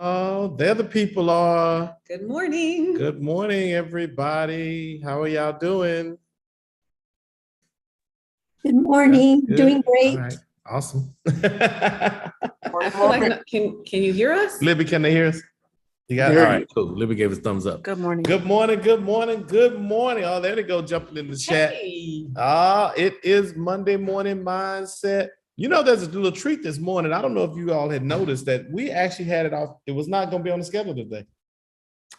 Oh, there the people are. Good morning. Good morning, everybody. How are y'all doing? Good morning. Good. Doing great. All right. Awesome. I feel like can you hear us? Libby, can they hear us? You got it? All right, cool. Libby gave us thumbs up. Good morning. Good morning. Good morning. Good morning. Oh, there they go, jumping in the chat. Hey. It is Monday morning mindset. You know, there's a little treat this morning. I don't know if you all had noticed that we actually had it off. It was not going to be on the schedule today.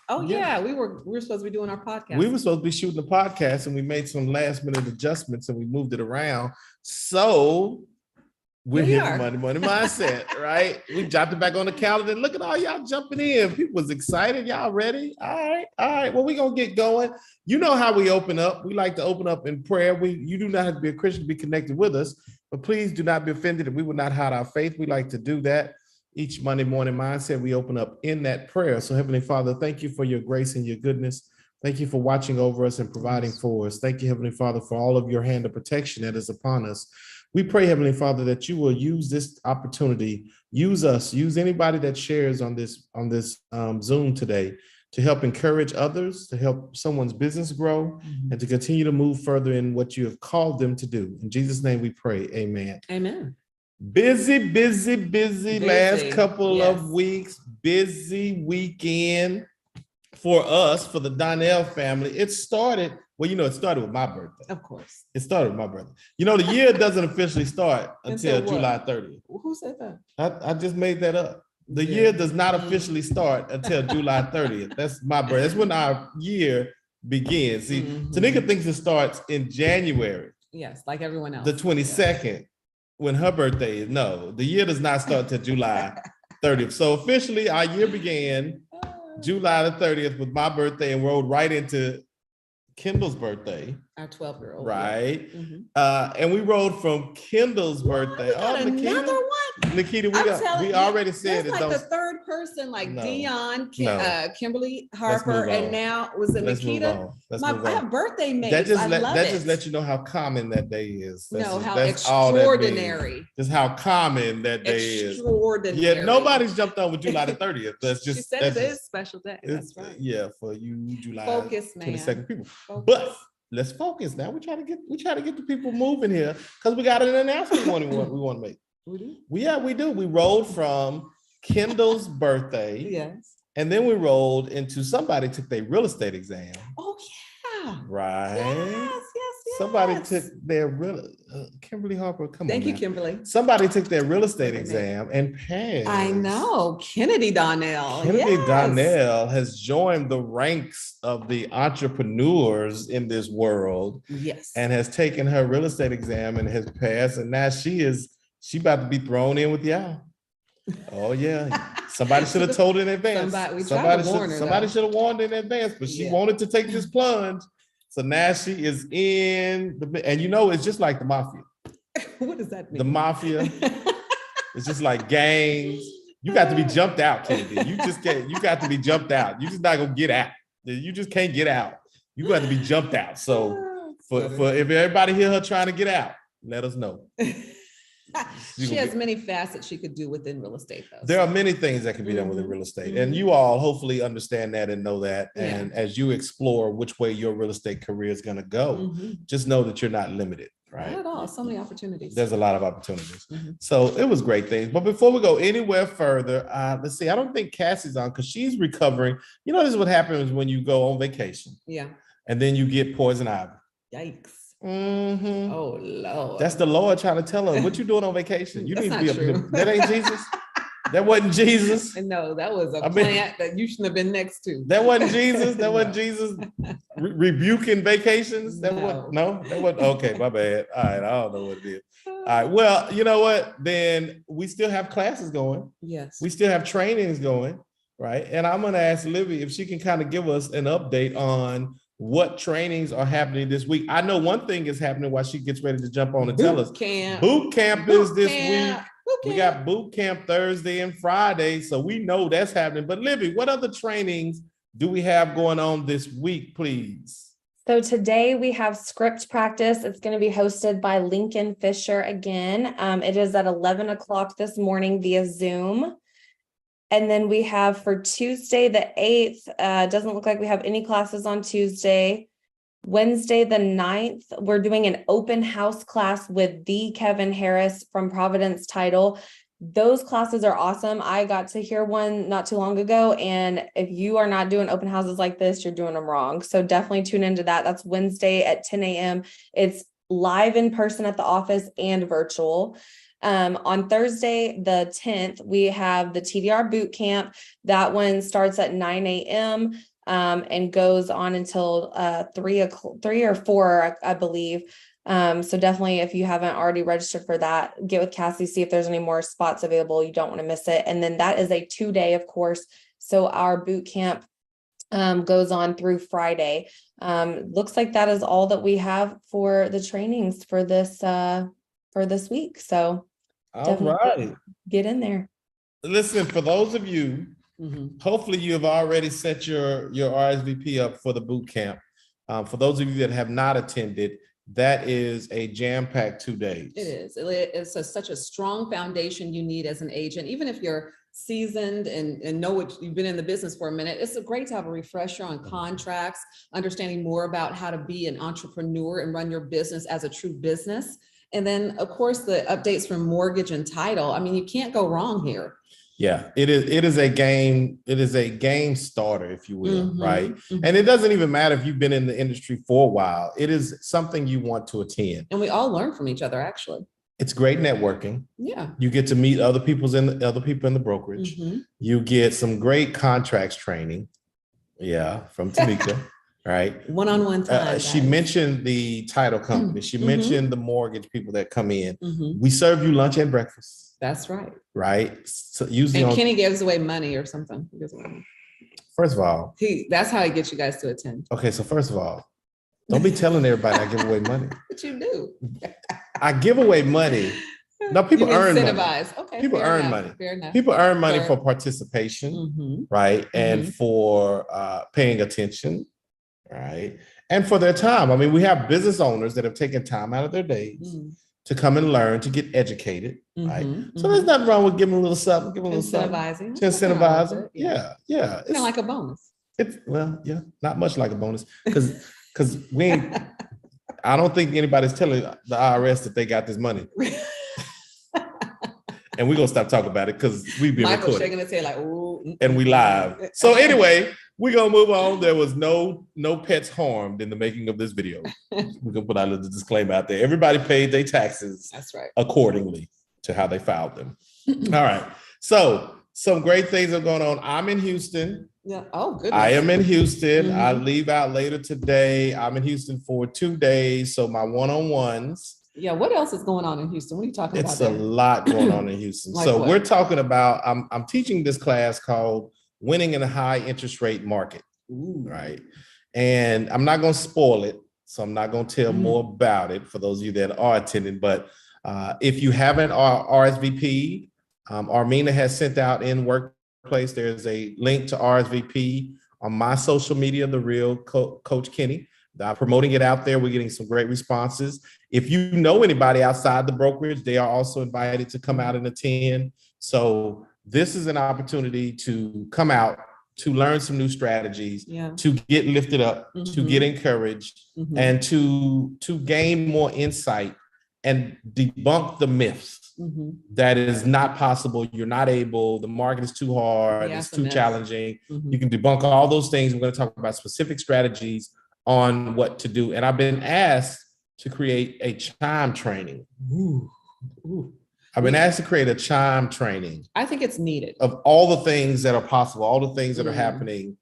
Oh yeah, we were supposed to be doing our podcast. We were supposed to be shooting a podcast, and we made some last minute adjustments, and we moved it around. So we're here for Monday morning mindset, right? We dropped it back on the calendar. Look at all y'all jumping in. People was excited. Y'all ready? All right. Well, we're gonna get going. You know how we open up. We like to open up in prayer. You do not have to be a Christian to be connected with us, but please do not be offended if we will not hide our faith. We like to do that. Each Monday morning mindset, we open up in that prayer. So Heavenly Father, thank you for your grace and your goodness. Thank you for watching over us and providing for us. Thank you, Heavenly Father, for all of your hand of protection that is upon us. We pray, Heavenly Father, that you will use this opportunity, use us, use anybody that shares on this Zoom today to help encourage others, to help someone's business grow, and to continue to move further in what you have called them to do. In Jesus' name we pray, amen. Amen. Busy last couple of weeks, busy weekend for us, for the Donnell family. It started with my birthday. Of course. It started with my birthday. The year doesn't officially start until July 30th. Who said that? I just made that up. The year does not officially start until July 30th. That's my birthday. That's when our year begins. See, Tanika thinks it starts in January. Yes, like everyone else. The 22nd. When her birthday is. No, the year does not start till July 30th. So officially our year began July the 30th with my birthday and rolled right into Kendall's birthday. Our 12-year-old. Right. And we rolled from Kendall's birthday. Another one. Nikita, we already said it. Like the third person, like Dion, Kimberly Harper, and now was it Nikita? I have birthday mates. That just let you know how common that day is. How extraordinary. Just how common that day is. Extraordinary. Yeah, nobody's jumped on with July the 30th. That's just. She said it is a special day. That's right. Yeah, for you, July 22nd people. Focus. But let's focus now. We try to get the people moving here because we got an announcement we want to make. We do? We do. We rolled from Kendall's birthday. Yes. And then we rolled into somebody took their real estate exam. Oh, yeah. Right. Yes. Somebody took their Kimberly Harper. Thank you, Kimberly. Somebody took their real estate exam and passed. I know. Kennedy Donnell. Donnell has joined the ranks of the entrepreneurs in this world. Yes. And has taken her real estate exam and has passed. And now she about to be thrown in with y'all. Oh yeah. Somebody should have told her in advance. Somebody should have warned her in advance, but she wanted to take this plunge. So now she is in and it's just like the mafia. What does that mean? The mafia. It's just like gangs. You got to be jumped out, Kennedy. You got to be jumped out. You're just not gonna get out. You just can't get out. You got to be jumped out. So for if everybody hear her trying to get out, let us know. She has many facets she could do within real estate, though. There are many things that can be done within real estate. And you all hopefully understand that and know that. And as you explore which way your real estate career is going to go, just know that you're not limited, right? Not at all. So many opportunities. There's a lot of opportunities. So it was great things. But before we go anywhere further, let's see. I don't think Cassie's on because she's recovering. This is what happens when you go on vacation. Yeah. And then you get poison ivy. Yikes. Oh Lord. That's the Lord trying to tell her what you doing on vacation. You need to be up. That ain't Jesus. That wasn't Jesus. No, that was a plant that you shouldn't have been next to. That wasn't Jesus. That wasn't Jesus rebuking vacations. That wasn't okay. My bad. All right, I don't know what it is. All right. Well, you know what? Then we still have classes going. Yes. We still have trainings going, right? And I'm going to ask Livy if she can kind of give us an update on what trainings are happening this week. I know one thing is happening while she gets ready to jump on and tell us. Boot camp is this week. We got boot camp Thursday and Friday, so we know that's happening. But Livy, what other trainings do we have going on this week, please? So today we have script practice. It's going to be hosted by Lincoln Fisher again. It is at 11 o'clock this morning via Zoom. And then we have for Tuesday, the 8th, doesn't look like we have any classes on Tuesday. Wednesday, the 9th, we're doing an open house class with the Kevin Harris from Providence Title. Those classes are awesome. I got to hear one not too long ago. And if you are not doing open houses like this, you're doing them wrong. So definitely tune into that. That's Wednesday at 10 a.m. It's live in person at the office and virtual. On Thursday, the 10th, we have the TDR boot camp. That one starts at 9 a.m. And goes on until 3 or 4, I believe. So definitely, if you haven't already registered for that, get with Cassie, see if there's any more spots available. You don't want to miss it. And then that is a 2-day, of course. So our boot camp goes on through Friday. Looks like that is all that we have for the trainings for this week. So all right, get in there. Listen, for those of you, hopefully you have already set your RSVP up for the boot camp. For those of you that have not attended, that is a jam-packed 2 days. It is. It's such a strong foundation you need as an agent. Even if you're seasoned and know what you've been in the business for a minute, it's great to have a refresher on contracts, understanding more about how to be an entrepreneur and run your business as a true business. And then, of course, the updates from mortgage and title. I mean, you can't go wrong here. Yeah, it is a game. It is a game starter, if you will, right? And it doesn't even matter if you've been in the industry for a while. It is something you want to attend. And we all learn from each other, actually. It's great networking. Yeah. You get to meet other people in the brokerage. You get some great contracts training. Yeah, from Tanika. Right. One-on-one time. She mentioned the title company. She mentioned the mortgage people that come in. We serve you lunch and breakfast. That's right. Right. So usually Kenny gives away money or something. First of all, that's how he gets you guys to attend. Okay. So first of all, don't be telling everybody I give away money. But you do. I give away money. No, people earn money. Okay. People earn money. Fair enough. People earn money for participation, right? And for paying attention, right? And for their time. I mean, we have business owners that have taken time out of their days to come and learn, to get educated, right? So there's nothing wrong with giving a little something, to incentivize them. Yeah. It's kind of like a bonus. Yeah, not much like a bonus because we ain't. I don't think anybody's telling the IRS that they got this money. And we're gonna stop talking about it because we've been Michael's recorded. shaking his head like, ooh. And we live. So anyway, we're gonna move on. There was no pets harmed in the making of this video. We're gonna put out a little disclaimer out there. Everybody paid their taxes accordingly to how they filed them. All right. So some great things are going on. I'm in Houston. Yeah. Oh, goodness. I am in Houston. I leave out later today. I'm in Houston for 2 days. So my one-on-ones. Yeah, what else is going on in Houston? What are you talking about? It's a lot going on in Houston. So we're talking about, I'm teaching this class called Winning in a High Interest Rate Market, right? And I'm not going to spoil it, so I'm not going to tell more about it for those of you that are attending. But if you haven't RSVP'd, Armina has sent out in Workplace, there's a link to RSVP on my social media, The Real Coach Kenny. I'm promoting it out there. We're getting some great responses. If you know anybody outside the brokerage, they are also invited to come out and attend. So this is an opportunity to come out, to learn some new strategies, to get lifted up, to get encouraged, and to gain more insight and debunk the myths that it is not possible. You're not able. The market is too hard. It's too challenging. You can debunk all those things. We're going to talk about specific strategies on what to do. And I've been asked to create a chime training. I've been asked to create a chime training. I think it's needed. Of all the things that are possible, all the things that are happening,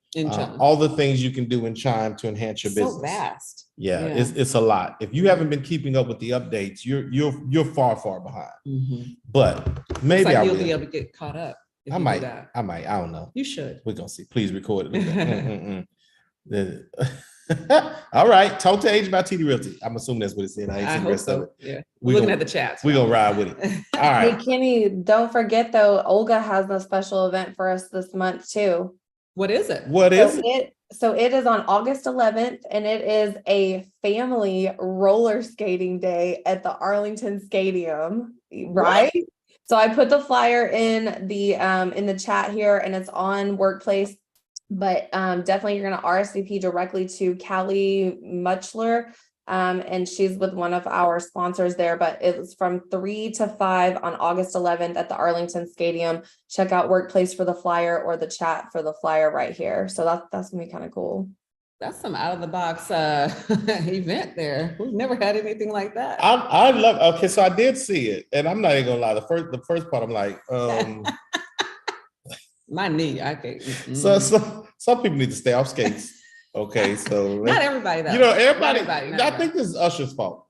all the things you can do in chime to enhance your business. So vast. Yeah. It's a lot. If you haven't been keeping up with the updates, you're far behind. But maybe you'll be able to get caught up. I might. I don't know. You should. We're gonna see. Please record it. All right. Talk to Age about TD Realty. I'm assuming that's what it said. I ain't seen the rest of it. Yeah. We're looking at the chats. We're gonna ride with it. All right. Hey, Kenny, don't forget though, Olga has a special event for us this month too. What is it? So it is on August 11th, and it is a family roller skating day at the Arlington Stadium, right? So I put the flyer in the chat here, and it's on Workplace. But definitely you're going to RSVP directly to Callie Muchler. And she's with one of our sponsors there, but it's from 3 to 5 on August 11th at the Arlington Stadium. Check out Workplace for the flyer or the chat for the flyer right here. So that's gonna be kind of cool. That's some out of the box event there. We've never had anything like that. I love. Okay, so I did see it, and I'm not even gonna lie. The first part, I'm like, my knee. Okay. So some people need to stay off skates. Okay, so not everybody though. You know, everybody. Not I think this is Usher's fault.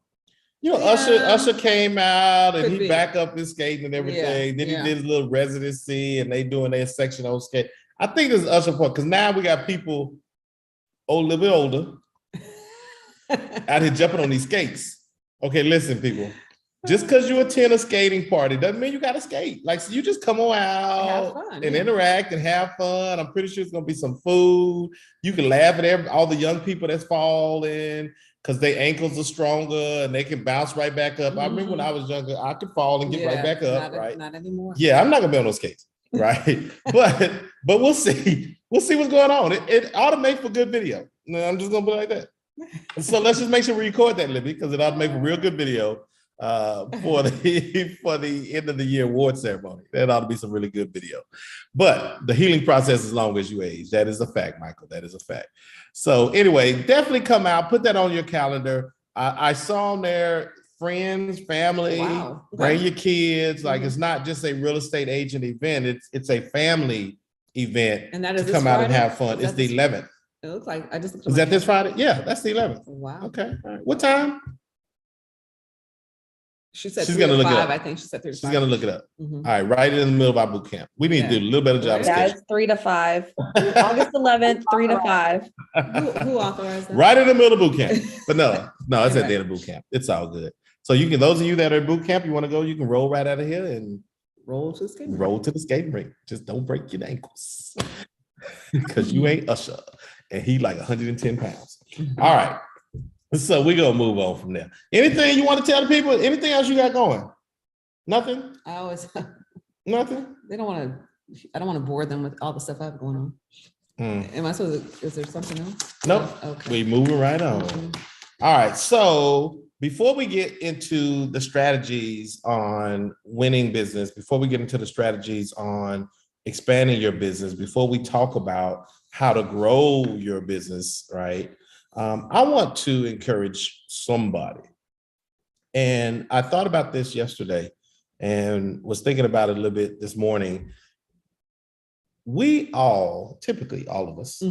You know, Yeah. Usher came out and Could he be. back up his skating and everything. Then he did his little residency and they doing their section on skate. I think this is Usher's fault because now we got people a little bit older out here jumping on these skates. Okay, listen, people. Just because you attend a skating party doesn't mean you got to skate. Like, so you just come on out and interact and have fun. I'm pretty sure it's going to be some food. You can laugh at all the young people that's falling because their ankles are stronger and they can bounce right back up. I remember when I was younger, I could fall and get right back up, right? Not anymore. Yeah, I'm not going to be on those skates, right? but we'll see. We'll see what's going on. It ought to make for good video. I'm just going to be like that. So let's just make sure we record that, Libby, because it ought to make a real good video. For the end of the year award ceremony. That ought to be some really good video. But the healing process is long as you age. That is a fact, Michael. That is a fact. So anyway, definitely come out, put that on your calendar. I saw on there friends, family, bring your kids. Like it's not just a real estate agent event, it's a family event. And that is to come out and have fun. It's the 11th. It looks like I just is that this Friday? Yeah, that's the 11th. Wow. Okay. All right. What time? She said she's gonna look 5, it up. I think she said 3 to 5. She's gonna look it up. All right, right in the middle of our boot camp. We need to do a little better job. Yeah, it's 3 to 5. August 11th, 3 to 5. Who authorized that? Right in the middle of boot camp. But no, it's at the end of boot camp. It's all good. So you can, those of you that are in boot camp, you want to go, you can roll right out of here and roll to the skating rink. Just don't break your ankles because you ain't Usher and he like 110 pounds. All right. So we're gonna move on from there. Anything you want to tell the people? Anything else you got going? Nothing? I always nothing. I don't want to bore them with all the stuff I have going on. Am I supposed to, is there something else? Nope. Okay. We moving right on. All right. So before we get into the strategies on winning business, before we get into the strategies on expanding your business, before we talk about how to grow your business, right? I want to encourage somebody. And I thought about this yesterday and was thinking about it a little bit this morning. We all, typically all of us,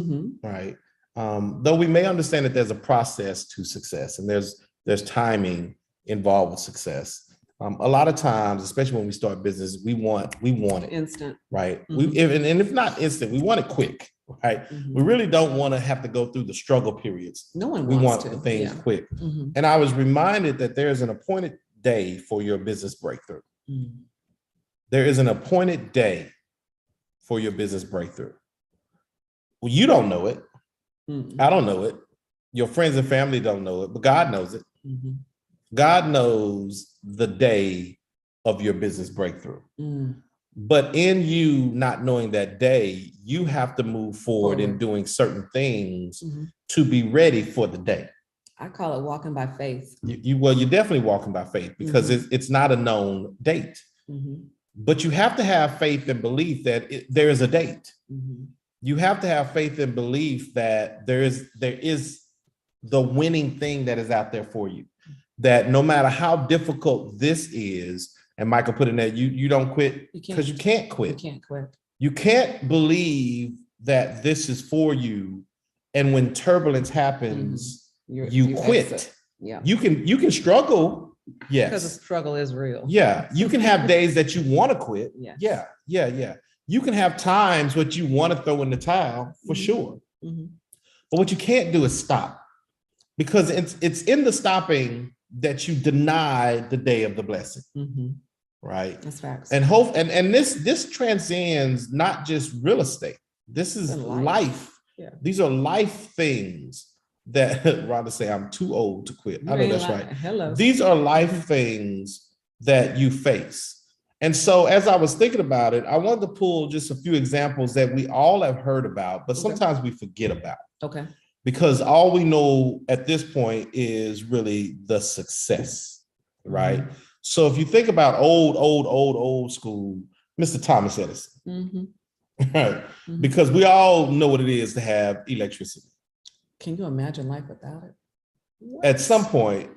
right? Though we may understand that there's a process to success and there's timing involved with success. A lot of times, especially when we start business, we want it instant, right? If not instant, we want it quick. Right. We really don't want to have to go through the struggle periods. No one we wants want to. Things quick. And I was reminded that there's an appointed day for your business breakthrough. There is an appointed day for your business breakthrough. Well, you don't know it. I don't know it. Your friends and family don't know it, but God knows it. God knows the day of your business breakthrough. But in you not knowing that day, you have to move forward in doing certain things to be ready for the day. I call it walking by faith. You're definitely walking by faith because it's not a known date. But you have to have faith and belief that there is a date. You have to have faith and belief that there is the winning thing that is out there for you. That no matter how difficult this is, and Michael put in that you don't quit because you can't quit. You can't quit. You can't believe that this is for you. And when turbulence happens, you quit. Exit. Yeah. You can struggle. Yes. Because the struggle is real. Yeah. You can have days that you want to quit. Yes. Yeah. You can have times what you want to throw in the towel for sure. But what you can't do is stop because it's in the stopping that you deny the day of the blessing. Right. That's facts. And this transcends not just real estate. This is life. Yeah. These are life things that Rhonda say I'm too old to quit. I know that's right. Hello. These are life things that you face. And so as I was thinking about it, I wanted to pull just a few examples that we all have heard about, but sometimes we forget about. Okay. Because all we know at this point is really the success, right? Mm-hmm. So if you think about old school, Mr. Thomas Edison, right? Mm-hmm. Because we all know what it is to have electricity. Can you imagine life without it? What? At some point,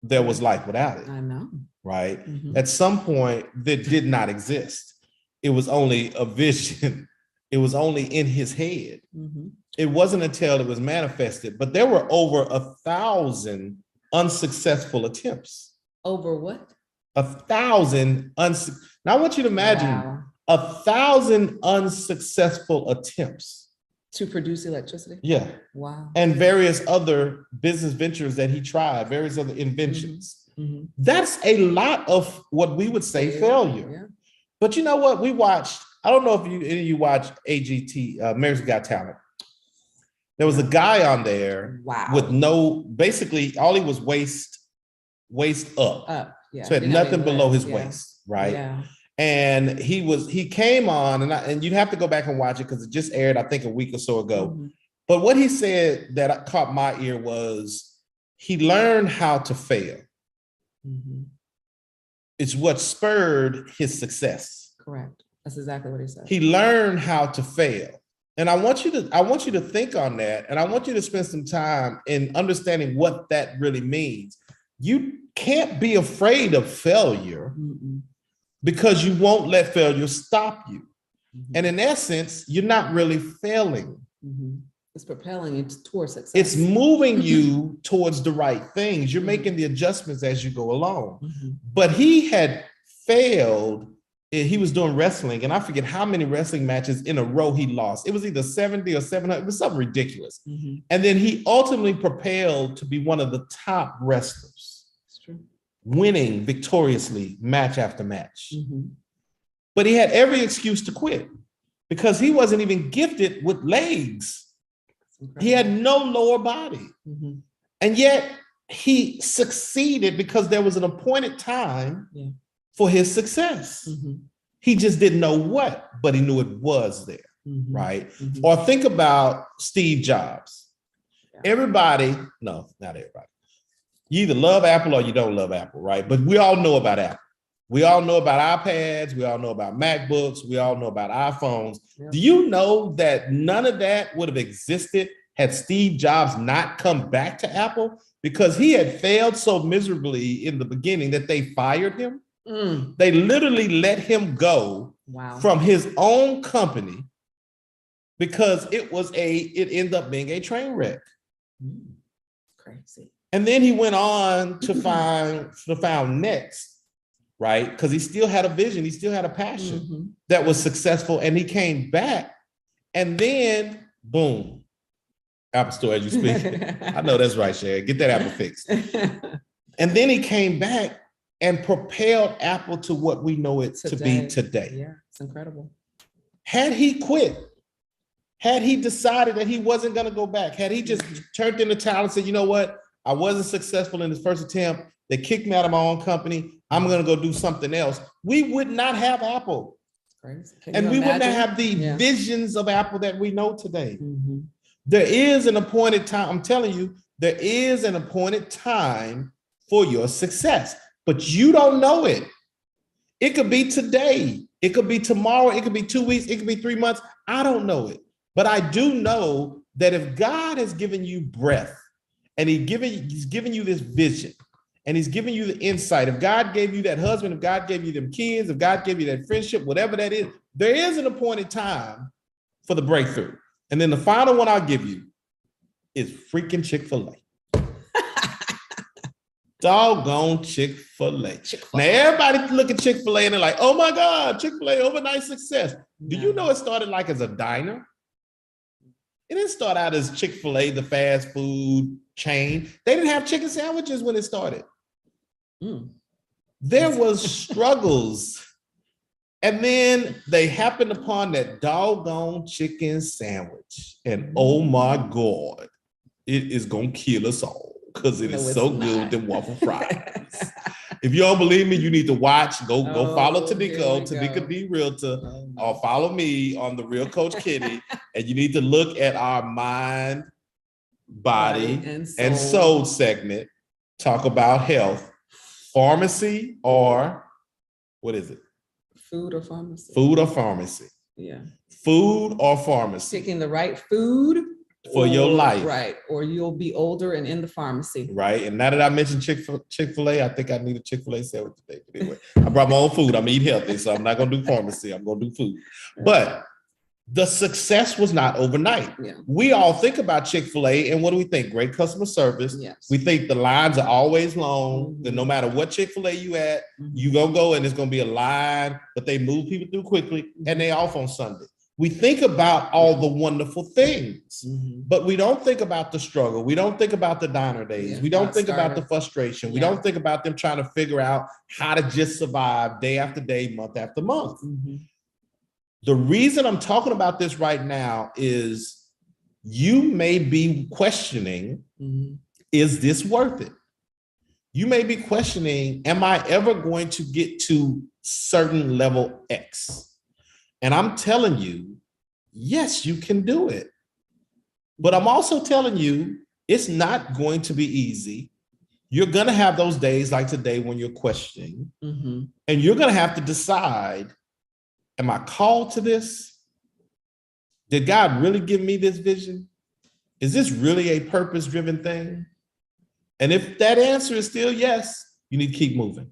there was life without it. I know. Right? Mm-hmm. At some point, that did not exist. It was only a vision. It was only in his head. Mm-hmm. It wasn't until it was manifested, but there were over 1,000 unsuccessful attempts. Over what? 1,000 Now I want you to imagine 1,000 unsuccessful attempts to produce electricity. Yeah. Wow. And various other business ventures that he tried, various other inventions. Mm-hmm. That's a lot of what we would say failure. Yeah. But you know what? We watched, I don't know if any of you watch AGT, America's Got Talent. There was a guy on there with basically all he was waist up. Yeah. So had nothing below his waist, right? Yeah. And he came on and you'd have to go back and watch it because it just aired, I think, a week or so ago. Mm-hmm. But what he said that caught my ear was he learned how to fail. Mm-hmm. It's what spurred his success. Correct. That's exactly what he said. He learned how to fail. And I want you to think on that. And I want you to spend some time in understanding what that really means. You can't be afraid of failure because you won't let failure stop you. Mm-hmm. And in essence, you're not really failing. Mm-hmm. It's propelling you towards success. It's moving you towards the right things. You're making the adjustments as you go along. Mm-hmm. But he had failed. He was doing wrestling, and I forget how many wrestling matches in a row he lost. It was either 70 or 700. It was something ridiculous. Mm-hmm. And then he ultimately propelled to be one of the top wrestlers. That's true. Winning victoriously match after match. Mm-hmm. But he had every excuse to quit because he wasn't even gifted with legs. He had no lower body. Mm-hmm. And yet he succeeded because there was an appointed time for his success. Mm-hmm. He just didn't know what, but he knew it was there, right? Mm-hmm. Or think about Steve Jobs. Yeah. Everybody, no, not everybody. You either love Apple or you don't love Apple, right? But we all know about Apple. We all know about iPads. We all know about MacBooks. We all know about iPhones. Yeah. Do you know that none of that would have existed had Steve Jobs not come back to Apple? Because he had failed so miserably in the beginning that they fired him. Mm. They literally let him go from his own company because it ended up being a train wreck. Mm. Crazy. And then he went on to found Next. Right? Because he still had a vision, he still had a passion that was successful, and he came back, and then boom, Apple Store as you speak. I know that's right, Sherry. Get that Apple fixed. And then he came back and propelled Apple to what we know it to be today. Yeah, it's incredible. Had he quit, had he decided that he wasn't going to go back, had he just turned in the towel and said, you know what, I wasn't successful in his first attempt, they kicked me out of my own company, I'm going to go do something else, we would not have Apple. And we wouldn't have the visions of Apple that we know today. Mm-hmm. There is an appointed time. I'm telling you, there is an appointed time for your success, but you don't know it. It could be today. It could be tomorrow. It could be 2 weeks. It could be 3 months. I don't know it, but I do know that if God has given you breath and he's given you this vision, and he's giving you the insight. If God gave you that husband, if God gave you them kids, if God gave you that friendship, whatever that is, there is an appointed time for the breakthrough. And then the final one I'll give you is freaking Chick-fil-A. Doggone Chick-fil-A. Now, everybody look at Chick-fil-A and they're like, oh my God, Chick-fil-A, overnight success. Do you know it started like as a diner? It didn't start out as Chick-fil-A, the fast food chain. They didn't have chicken sandwiches when it started. Mm. There was struggles. And then they happened upon that doggone chicken sandwich. And oh my God, it is going to kill us all because it is so good with them waffle fries. If you don't believe me, you need to watch. Go follow here Tanika, we Tanika go. D Realtor, Oh, or follow me on the Real Coach Kitty. And you need to look at our mind, body, and soul segment. Talk about health, pharmacy, or what is it? Food or pharmacy? Food or pharmacy. Yeah. Food or pharmacy. Picking the right food for your life. Right. Or you'll be older and in the pharmacy. Right. And now that I mentioned Chick-fil-A, I think I need a Chick-fil-A sandwich today. But anyway, I brought my own food. I'm eating healthy, so I'm not going to do pharmacy. I'm going to do food. But the success was not overnight. Yeah. We all think about Chick-fil-A, and what do we think? Great customer service. Yes. We think the lines are always long, and no matter what Chick-fil-A you at, you gonna go and there's gonna be a line, but they move people through quickly, and they off on Sunday. We think about all the wonderful things, but we don't think about the struggle. We don't think about the diner days. We don't think about the frustration. We don't think about them trying to figure out how to just survive day after day, month after month. The reason I'm talking about this right now is you may be questioning, is this worth it? You may be questioning, am I ever going to get to certain level X? And I'm telling you, yes, you can do it. But I'm also telling you, it's not going to be easy. You're going to have those days like today when you're questioning, and you're going to have to decide, am I called to this? Did God really give me this vision? Is this really a purpose-driven thing? And if that answer is still yes, you need to keep moving.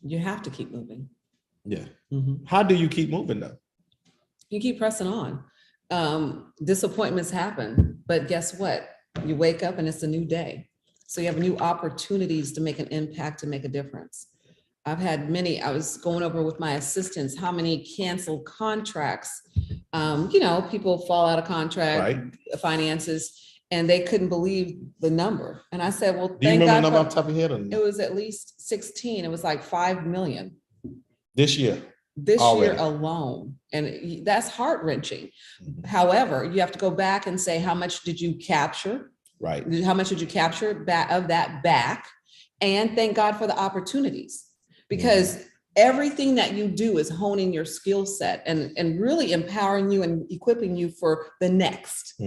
You have to keep moving. Yeah. How do you keep moving though? You keep pressing on. Disappointments happen, but guess what? You wake up and it's a new day. So you have new opportunities to make an impact, to make a difference. I've had many, I was going over with my assistants, how many canceled contracts, people fall out of contract, finances, and they couldn't believe the number. And I said, well, do you remember the number off the top of your head? It was at least 16. It was like 5 million. This year alone. And that's heart wrenching. However, you have to go back and say, how much did you capture? Right. How much did you capture of that back? And thank God for the opportunities, because everything that you do is honing your skill set and really empowering you and equipping you for the next.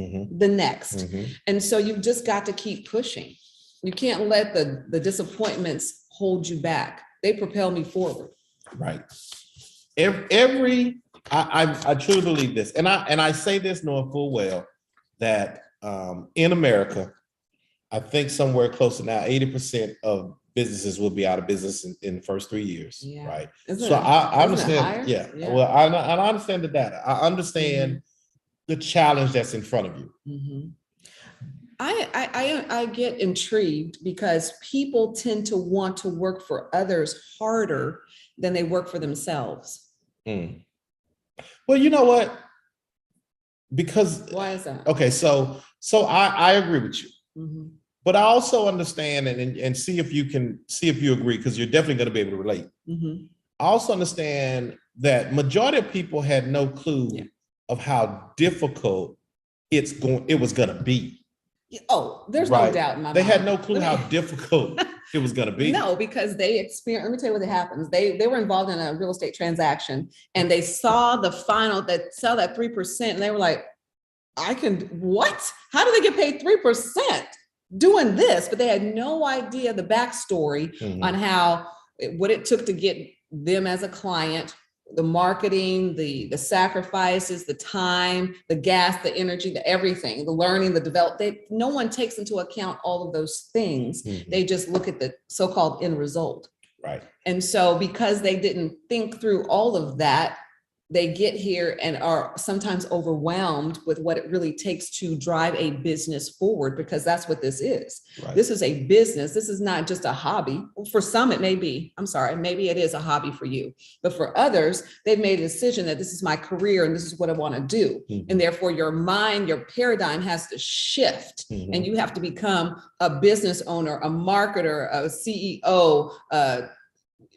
And so you've just got to keep pushing. You can't let the disappointments hold you back. They propel me forward. Right. I truly believe this, and I say this knowing full well that in America, I think somewhere close to now 80% of businesses will be out of business in the first 3 years. Yeah. Right. So I understand. Yeah. Well, I understand the data. I understand the challenge that's in front of you. I get intrigued because people tend to want to work for others harder than they work for themselves. Well, you know what? Because why is that? Okay, so I agree with you, but I also understand and see if you agree, because you're definitely going to be able to relate. I also understand that majority of people had no clue of how difficult it was going to be. Oh, there's no doubt in my mind. They had no clue how difficult it was going to be. No, because they experienced, let me tell you what happens. They were involved in a real estate transaction and they saw that 3% and they were like, what? How do they get paid 3% doing this? But they had no idea the backstory on what it took to get them as a client, the marketing, the sacrifices, the time, the gas, the energy, the everything, the learning, the development. No one takes into account all of those things. They just look at the so-called end result. Right. And so because they didn't think through all of that, they get here and are sometimes overwhelmed with what it really takes to drive a business forward, because that's what this is. Right. This is a business. This is not just a hobby. For some, it may be. I'm sorry, maybe it is a hobby for you. But for others, they've made a decision that this is my career and this is what I want to do. And therefore, your mind, your paradigm has to shift. And you have to become a business owner, a marketer, a CEO,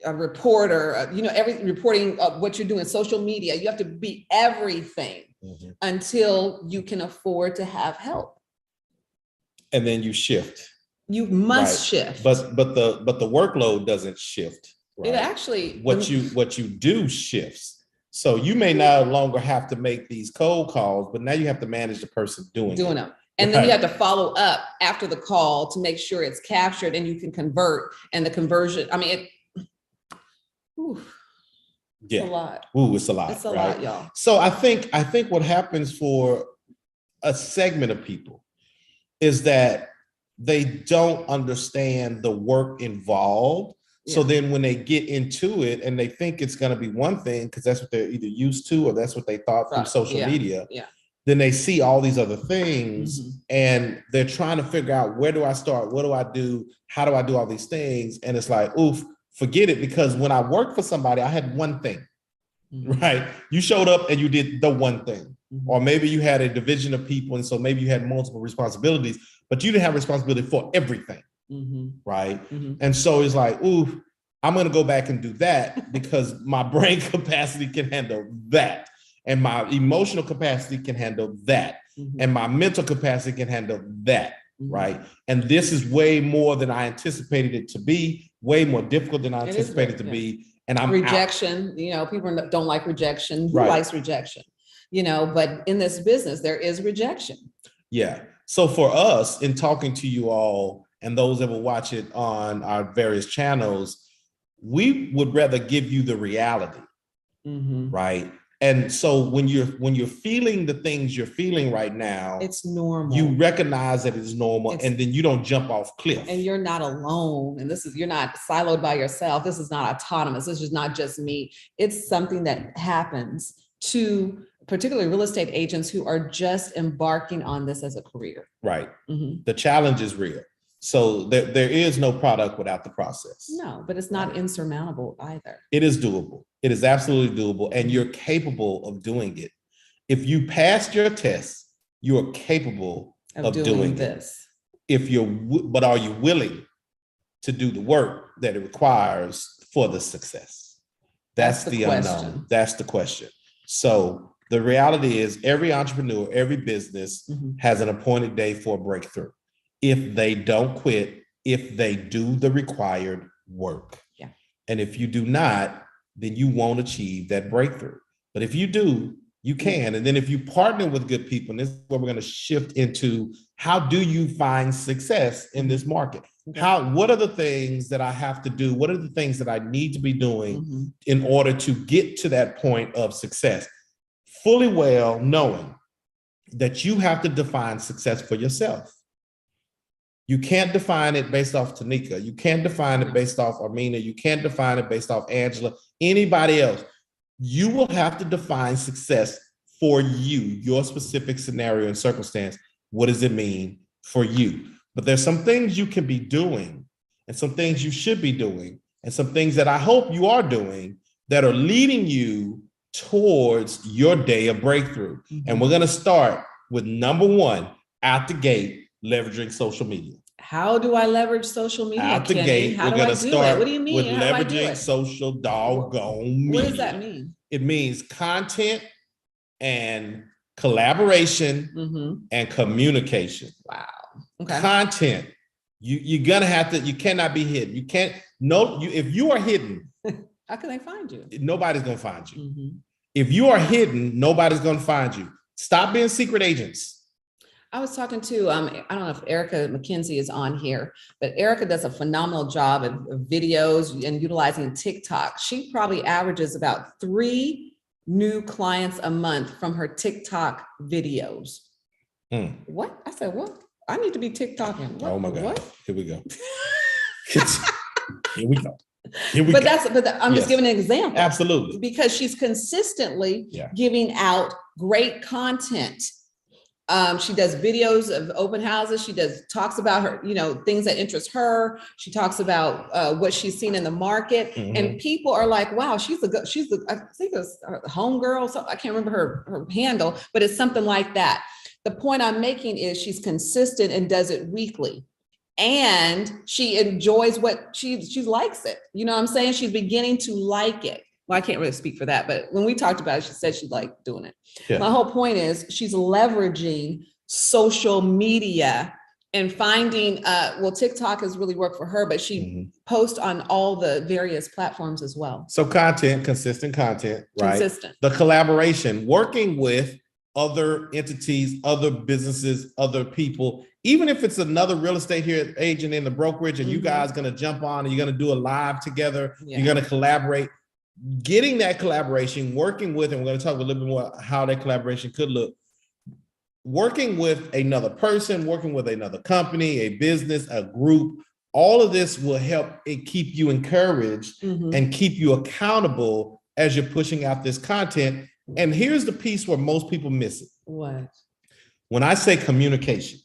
a reporter, reporting what you're doing, social media. You have to be everything until you can afford to have help. And then you shift. You must Right. shift. But the workload doesn't shift. Right? It actually, what you do shifts. So you may no longer have to make these cold calls, but now you have to manage the person doing them. And then you have to follow up after the call to make sure it's captured and you can convert. And the conversion, I mean, it's a lot. It's a lot. It's a lot, y'all. So I think what happens for a segment of people is that they don't understand the work involved. So then when they get into it and they think it's going to be one thing, because that's what they're either used to or that's what they thought through social media, then they see all these other things and they're trying to figure out, where do I start? What do I do? How do I do all these things? And it's like, oof, forget it. Because when I worked for somebody, I had one thing, right? You showed up and you did the one thing. Or maybe you had a division of people. And so maybe you had multiple responsibilities, but you didn't have responsibility for everything. Right. And so it's like, ooh, I'm going to go back and do that because my brain capacity can handle that. And my emotional capacity can handle that. And my mental capacity can handle that. Right. And this is way more than I anticipated it to be, way more difficult than I anticipated it to be. And I'm rejection, out. People don't like rejection. Who likes rejection? But in this business, there is rejection. Yeah. So for us, in talking to you all, and those that will watch it on our various channels, we would rather give you the reality, right? And so when you're feeling the things you're feeling right now, it's normal. You recognize that it's normal, and then you don't jump off cliff. And you're not alone. And you're not siloed by yourself. This is not autonomous. This is not just me. It's something that happens to particularly real estate agents who are just embarking on this as a career. Right. The challenge is real. So there is no product without the process. No, but it's not insurmountable either. It is doable. It is absolutely doable. And you're capable of doing it. If you passed your test, you are capable of doing this. But are you willing to do the work that it requires for the success? That's the unknown. That's the question. So the reality is every entrepreneur, every business has an appointed day for a breakthrough. If they don't quit, if they do the required work. Yeah. And if you do not, then you won't achieve that breakthrough. But if you do, you can. And then if you partner with good people, and this is where we're going to shift into, how do you find success in this market? What are the things that I have to do? What are the things that I need to be doing in order to get to that point of success? Fully well knowing that you have to define success for yourself. You can't define it based off Tanika. You can't define it based off Armina. You can't define it based off Angela, anybody else. You will have to define success for you, your specific scenario and circumstance. What does it mean for you? But there's some things you can be doing and some things you should be doing and some things that I hope you are doing that are leading you towards your day of breakthrough. And we're going to start with number one, out the gate, leveraging social media. How do I leverage social media? Out the gate, we're going to start what do you mean? with leveraging social doggone media. What does that mean? It means content and collaboration and communication. Wow. Okay. Content. You're gonna have to. You cannot be hidden. You can't. If you are hidden, how can they find you? Nobody's gonna find you. If you are hidden, nobody's gonna find you. Stop being secret agents. I was talking to, I don't know if Erica McKenzie is on here, but Erica does a phenomenal job of videos and utilizing TikTok. She probably averages about 3 new clients a month from her TikTok videos. What? I said, what? I need to be TikToking. What? Oh my God. What? Here we go. Here we go. I'm just giving an example. Absolutely. Because she's consistently giving out great content. She does videos of open houses. She talks about her, things that interest her. She talks about what she's seen in the market, and people are like, "Wow, I think it's a homegirl." So I can't remember her handle, but it's something like that. The point I'm making is she's consistent and does it weekly, and she enjoys what she likes it. You know what I'm saying? She's beginning to like it. Well, I can't really speak for that, but when we talked about it, she said she liked doing it. Yeah. My whole point is she's leveraging social media And finding, TikTok has really worked for her, but she posts on all the various platforms as well. So consistent content, right? Consistent. The collaboration, working with other entities, other businesses, other people, even if it's another real estate agent in the brokerage and you guys going to jump on and you're going to do a live together, you're going to collaborate, getting that collaboration, working with, and we're going to talk a little bit more how that collaboration could look. Working with another person, working with another company, a business, a group, all of this will help it keep you encouraged and keep you accountable as you're pushing out this content. And here's the piece where most people miss it. What? When I say communication,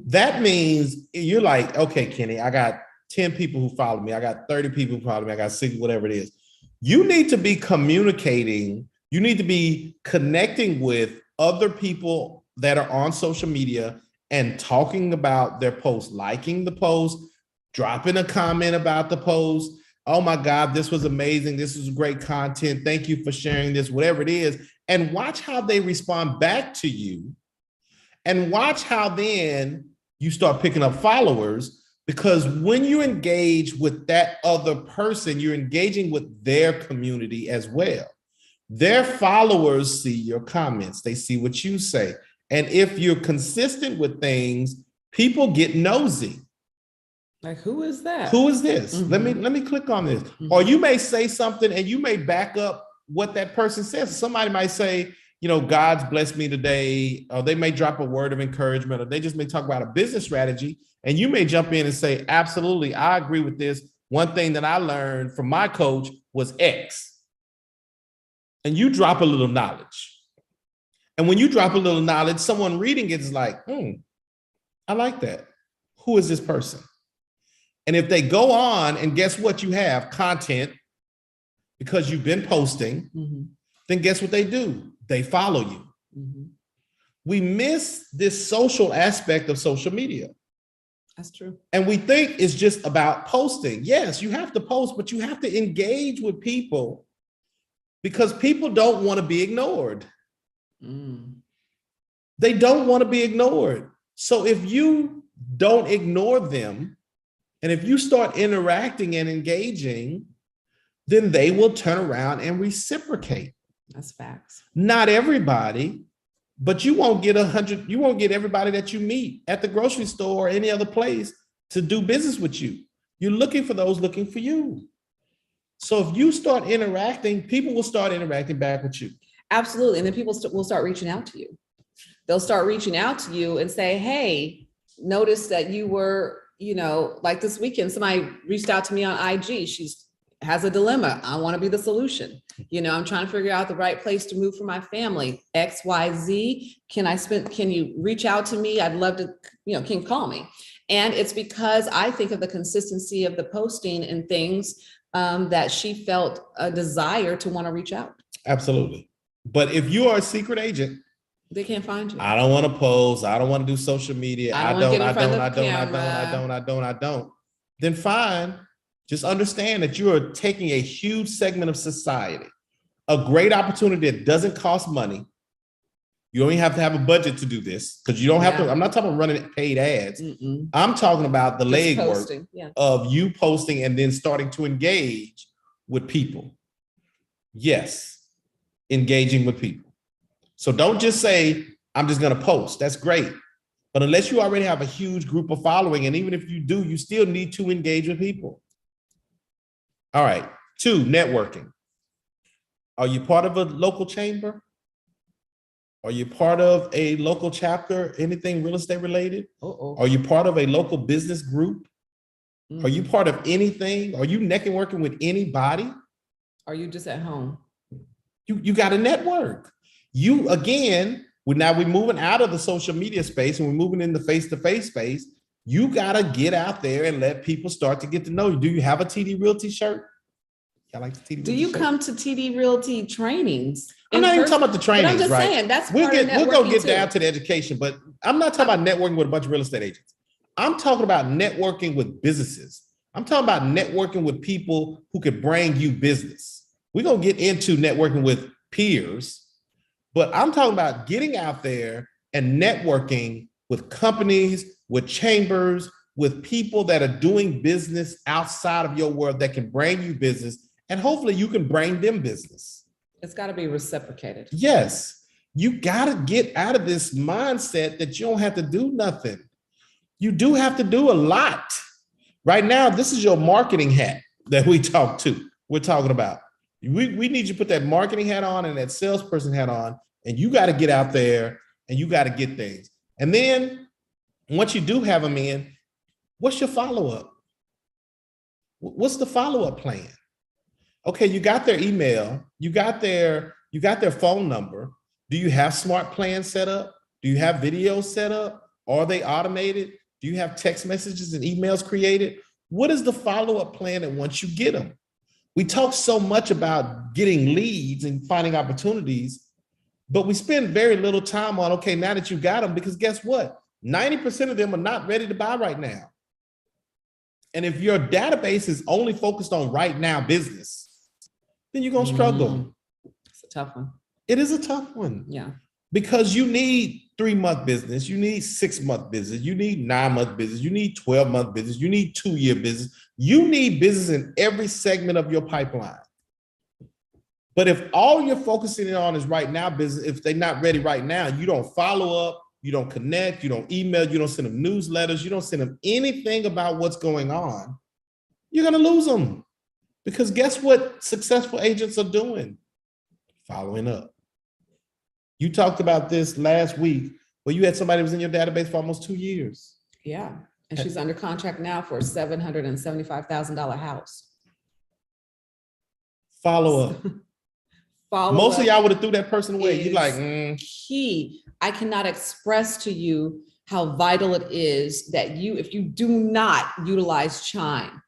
that means you're like, okay, Kenny, I got 10 people who follow me. I got 30 people who follow me. I got 60, whatever it is. You need to be communicating. You need to be connecting with other people that are on social media and talking about their post, liking the post, dropping a comment about the post. Oh my God, this was amazing. This is great content. Thank you for sharing this, whatever it is. And watch how they respond back to you. And watch how then you start picking up followers, because when you engage with that other person, you're engaging with their community as well. Their followers see your comments. They see what you say. And if you're consistent with things, people get nosy. Like, who is that? Who is this? Let me click on this. Or you may say something and you may back up what that person says. Somebody might say, you know, God's blessed me today, or they may drop a word of encouragement, or they just may talk about a business strategy. And you may jump in and say, absolutely, I agree with this. One thing that I learned from my coach was X. And you drop a little knowledge. And when you drop a little knowledge, someone reading it is like, I like that. Who is this person? And if they go on and guess what, you have content because you've been posting, then guess what they do? They follow you. We miss this social aspect of social media. That's true. And we think it's just about posting. Yes, you have to post, but you have to engage with people because people don't want to be ignored. They don't want to be ignored. So if you don't ignore them, and if you start interacting and engaging, then they will turn around and reciprocate. That's facts. Not everybody, but you won't get everybody that you meet at the grocery store or any other place to do business with you. You're looking for those looking for you. So if you start interacting, people will start interacting back with you. Absolutely. And then people will start reaching out to you. They'll start reaching out to you and say, hey, notice that you were, like this weekend, somebody reached out to me on IG. She's has a dilemma. I want to be the solution. I'm trying to figure out the right place to move for my family, XYZ. Can you reach out to me? I'd love to, can you call me? And it's because I think of the consistency of the posting and things that she felt a desire to want to reach out. Absolutely. But if you are a secret agent, they can't find you. I don't want to post. I don't want to do social media. I don't. Then fine. Just understand that you are taking a huge segment of society, a great opportunity that doesn't cost money. You only have to have a budget to do this because you don't have to. I'm not talking about running paid ads. I'm talking about the legwork of you posting and then starting to engage with people. Yes, engaging with people. So don't just say, I'm just going to post. That's great. But unless you already have a huge group of following, and even if you do, you still need to engage with people. All right. 2, networking. Are you part of a local chamber? Are you part of a local chapter, anything real estate related? Are you part of a local business group? Are you part of anything? Are you networking with anybody? Are you just at home? You got to network. We're moving out of the social media space and we're moving in the face-to-face space. You got to get out there and let people start to get to know you. Do you have a TD Realty shirt? I like the TD Realty Do you shirt. come to TD Realty trainings? I'm not even talking about the trainings, I'm just right? saying that's we'll go get too. down to the education, but I'm not talking about networking with a bunch of real estate agents. I'm talking about networking with businesses. I'm talking about networking with people who could bring you business. We're going to get into networking with peers, but I'm talking about getting out there and networking with companies, with chambers, with people that are doing business outside of your world that can bring you business, and hopefully you can bring them business. It's got to be reciprocated. Yes, you got to get out of this mindset that you don't have to do nothing. You do have to do a lot. Right now, this is your marketing hat that we're talking about. We need you to put that marketing hat on and that salesperson hat on, and you got to get out there and you got to get things. And then once you do have them in, what's your follow-up? What's the follow-up plan? Okay, you got their email, you got their phone number. Do you have smart plans set up? Do you have videos set up? Are they automated? Do you have text messages and emails created? What is the follow-up plan? And once you get them, we talk so much about getting leads and finding opportunities, but we spend very little time on, okay, now that you got them, because guess what? 90% of them are not ready to buy right now. And if your database is only focused on right now business, then you're going to struggle. It's a tough one. It is a tough one. Yeah. Because you need 3-month business, you need 6-month business, you need 9-month business, you need 12-month business, you need 2-year business. You need business in every segment of your pipeline. But if all you're focusing on is right now business, if they're not ready right now, you don't follow up, you don't connect, you don't email, you don't send them newsletters, you don't send them anything about what's going on, you're going to lose them. Because guess what successful agents are doing? Following up. You talked about this last week where you had somebody who was in your database for almost 2 years. Yeah. And she's under contract now for a $775,000 house. Follow up. Most of y'all would have threw that person away. You're like, key. I cannot express to you how vital it is that if you do not utilize Chime,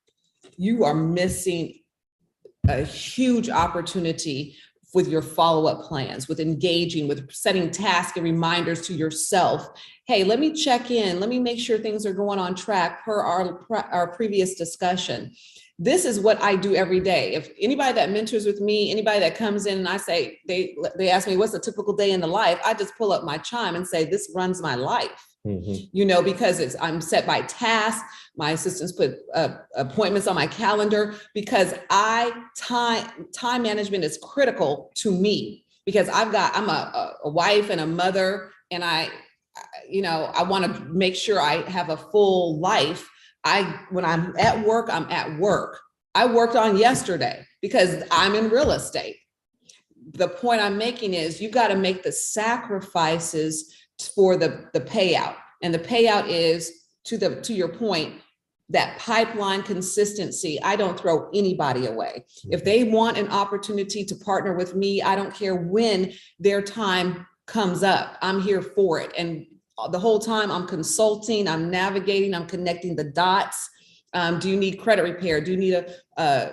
you are missing a huge opportunity with your follow-up plans, with engaging, with setting tasks and reminders to yourself. Hey, let me check in. Let me make sure things are going on track per our previous discussion. This is what I do every day. If anybody that mentors with me, anybody that comes in and I say, they ask me, what's a typical day in the life? I just pull up my Chime and say, this runs my life. Mm-hmm. Because I'm set by tasks. My assistants put appointments on my calendar because time management is critical to me because I'm a wife and a mother, and I want to make sure I have a full life. When I'm at work, I'm at work. I worked on yesterday because I'm in real estate. The point I'm making is you got to make the sacrifices for the payout. And the payout is to your point, that pipeline consistency. I don't throw anybody away. If they want an opportunity to partner with me, I don't care when their time comes up. I'm here for it. And the whole time I'm consulting, I'm navigating, I'm connecting the dots. Do you need credit repair? Do you need a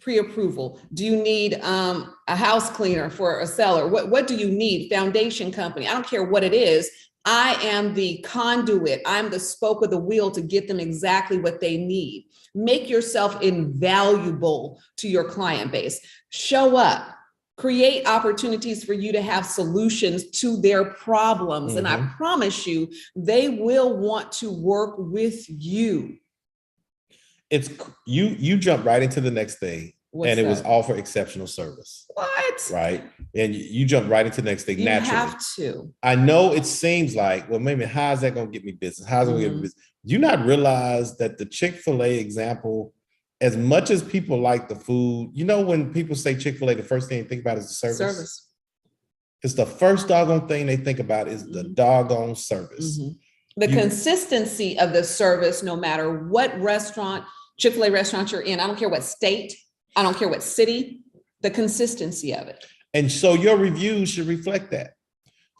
pre-approval? Do you need a house cleaner for a seller? What do you need? Foundation company? I don't care what it is. I am the conduit. I'm the spoke of the wheel to get them exactly what they need. Make yourself invaluable to your client base. Show up. Create opportunities for you to have solutions to their problems. Mm-hmm. And I promise you, they will want to work with you. It's you jump right into the next thing. What's that? Was offer exceptional service. What? Right. And you jump right into the next thing naturally. You have to. I know it seems like, well, maybe how's that going to get me business? How's it going to get me business? Do you not realize that the Chick-fil-A example, as much as people like the food, when people say Chick-fil-A, the first thing they think about is the service. It's the first doggone thing they think about is the doggone service. Mm-hmm. The consistency of the service, no matter what restaurant, Chick-fil-A restaurant you're in, I don't care what state, I don't care what city, the consistency of it. And so your reviews should reflect that.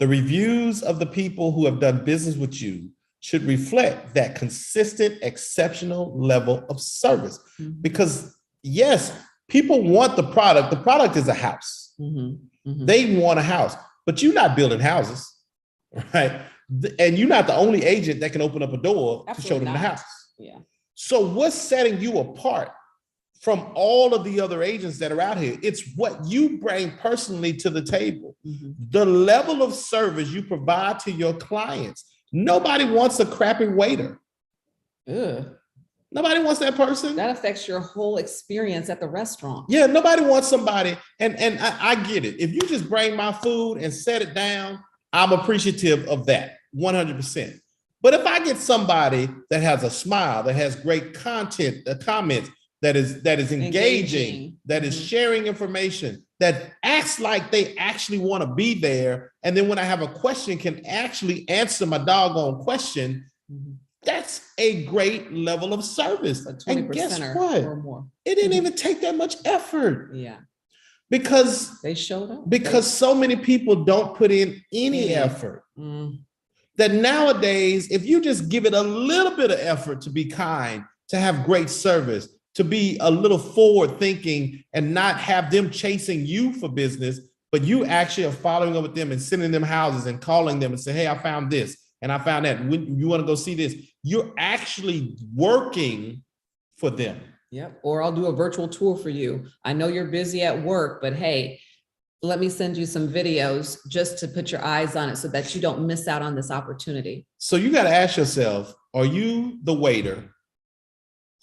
The reviews of the people who have done business with you should reflect that consistent, exceptional level of service. Mm-hmm. Because yes, people want the product. The product is a house. Mm-hmm. Mm-hmm. They want a house, but you're not building houses, right? And you're not the only agent that can open up a door to show them the house. Yeah. So what's setting you apart from all of the other agents that are out here? It's what you bring personally to the table. Mm-hmm. The level of service you provide to your clients. Nobody wants a crappy waiter. Ugh. Nobody wants that person. That affects your whole experience at the restaurant. Yeah, nobody wants somebody, and I get it. If you just bring my food and set it down, I'm appreciative of that, 100%. But if I get somebody that has a smile, that has great content, comments, that is engaging, that is sharing information, that acts like they actually want to be there, and then when I have a question, can actually answer my doggone question, that's a great level of service. And guess what? Or more. It didn't even take that much effort. Yeah. Because they showed up. Because so many people don't put in any effort. That nowadays, if you just give it a little bit of effort to be kind, to have great service, to be a little forward thinking and not have them chasing you for business, but you actually are following up with them and sending them houses and calling them and say, hey, I found this. And I found that when you want to go see this, you're actually working for them. Yep. Or I'll do a virtual tour for you. I know you're busy at work, but hey, let me send you some videos just to put your eyes on it so that you don't miss out on this opportunity. So you got to ask yourself, are you the waiter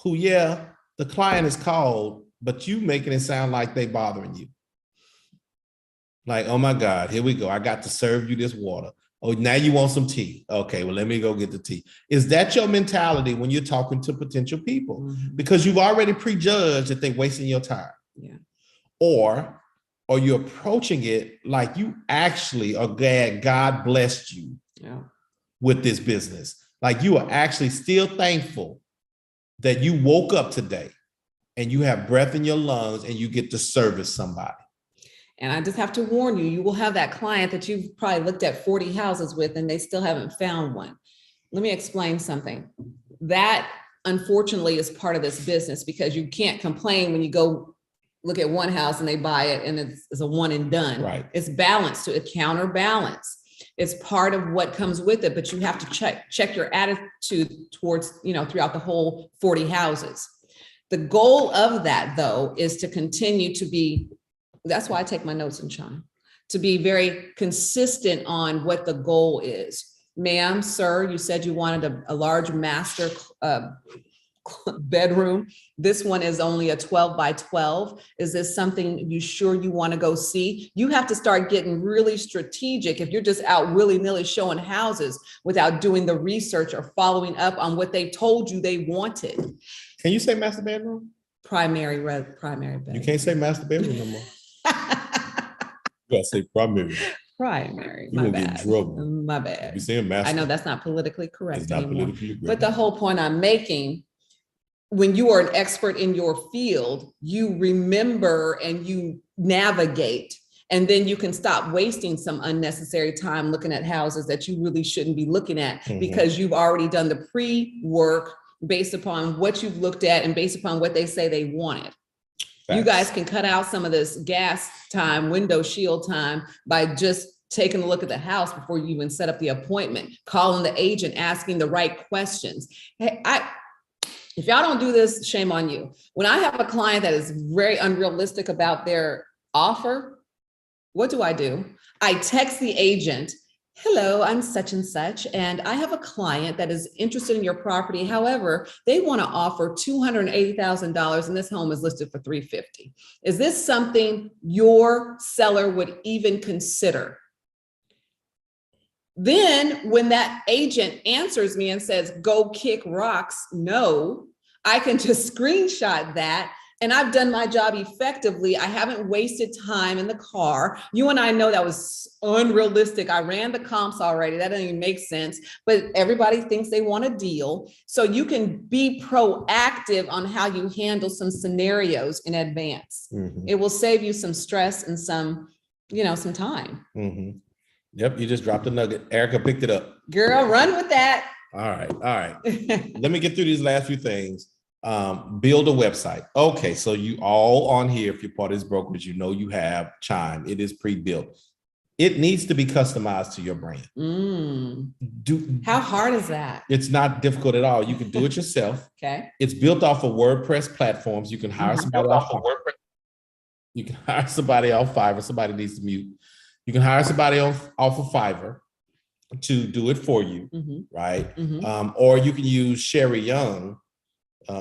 who, yeah, the client is called, but you making it sound like they bothering you? Like, oh my God, here we go. I got to serve you this water. Oh, now you want some tea. Okay, well, let me go get the tea. Is that your mentality when you're talking to potential people? Because you've already prejudged that they're wasting your time. Yeah. Or are you approaching it like you actually are glad God blessed you with this business? Like you are actually still thankful that you woke up today and you have breath in your lungs and you get to service somebody. And I just have to warn you, you will have that client that you've probably looked at 40 houses with and they still haven't found one. Let me explain something. That unfortunately is part of this business because you can't complain when you go look at one house and they buy it and it's a one and done. Right. It's balanced to counterbalance. It's part of what comes with it, but you have to check your attitude towards, throughout the whole 40 houses. The goal of that though, is to continue to be, that's why I take my notes and chime, to be very consistent on what the goal is. Ma'am, sir, you said you wanted a large master bedroom. This one is only a 12 by 12. Is this something you sure you want to go see? You have to start getting really strategic if you're just out willy-nilly showing houses without doing the research or following up on what they told you they wanted. Can you say master bedroom? Primary bedroom. You can't say master bedroom no more. You gotta say primary. Primary. You will get in trouble. My bad. You saying master? I know that's not politically correct. It's not anymore. politically correct. But the whole point I'm making, when you are an expert in your field, you remember and you navigate, and then you can stop wasting some unnecessary time looking at houses that you really shouldn't be looking at because you've already done the pre-work based upon what you've looked at and based upon what they say they wanted. Facts. You guys can cut out some of this gas time, window shield time by just taking a look at the house before you even set up the appointment, calling the agent, asking the right questions. Hey, if y'all don't do this, shame on you. When I have a client that is very unrealistic about their offer, what do? I text the agent, hello, I'm such and such, and I have a client that is interested in your property. However, they want to offer $280,000 and this home is listed for $350,000. Is this something your seller would even consider? Then when that agent answers me and says, go kick rocks, no, I can just screenshot that. And I've done my job effectively. I haven't wasted time in the car. You and I know that was unrealistic. I ran the comps already. That doesn't even make sense. But everybody thinks they want a deal. So you can be proactive on how you handle some scenarios in advance. It will save you some stress and some time. Yep, you just dropped a nugget. Erica picked it up. Girl, run with that. All right. Let me get through these last few things. Build a website. Okay, so you all on here, if you're part of this brokerage, you have Chime. It is pre-built. It needs to be customized to your brand. How hard is that? It's not difficult at all. You can do it yourself. Okay. It's built off of WordPress platforms. You can hire somebody off of WordPress. You can hire somebody off Fiverr. Somebody needs to mute. You can hire somebody off of Fiverr. to do it for you, Mhm. right? Mhm. Or you can use Sherry Young.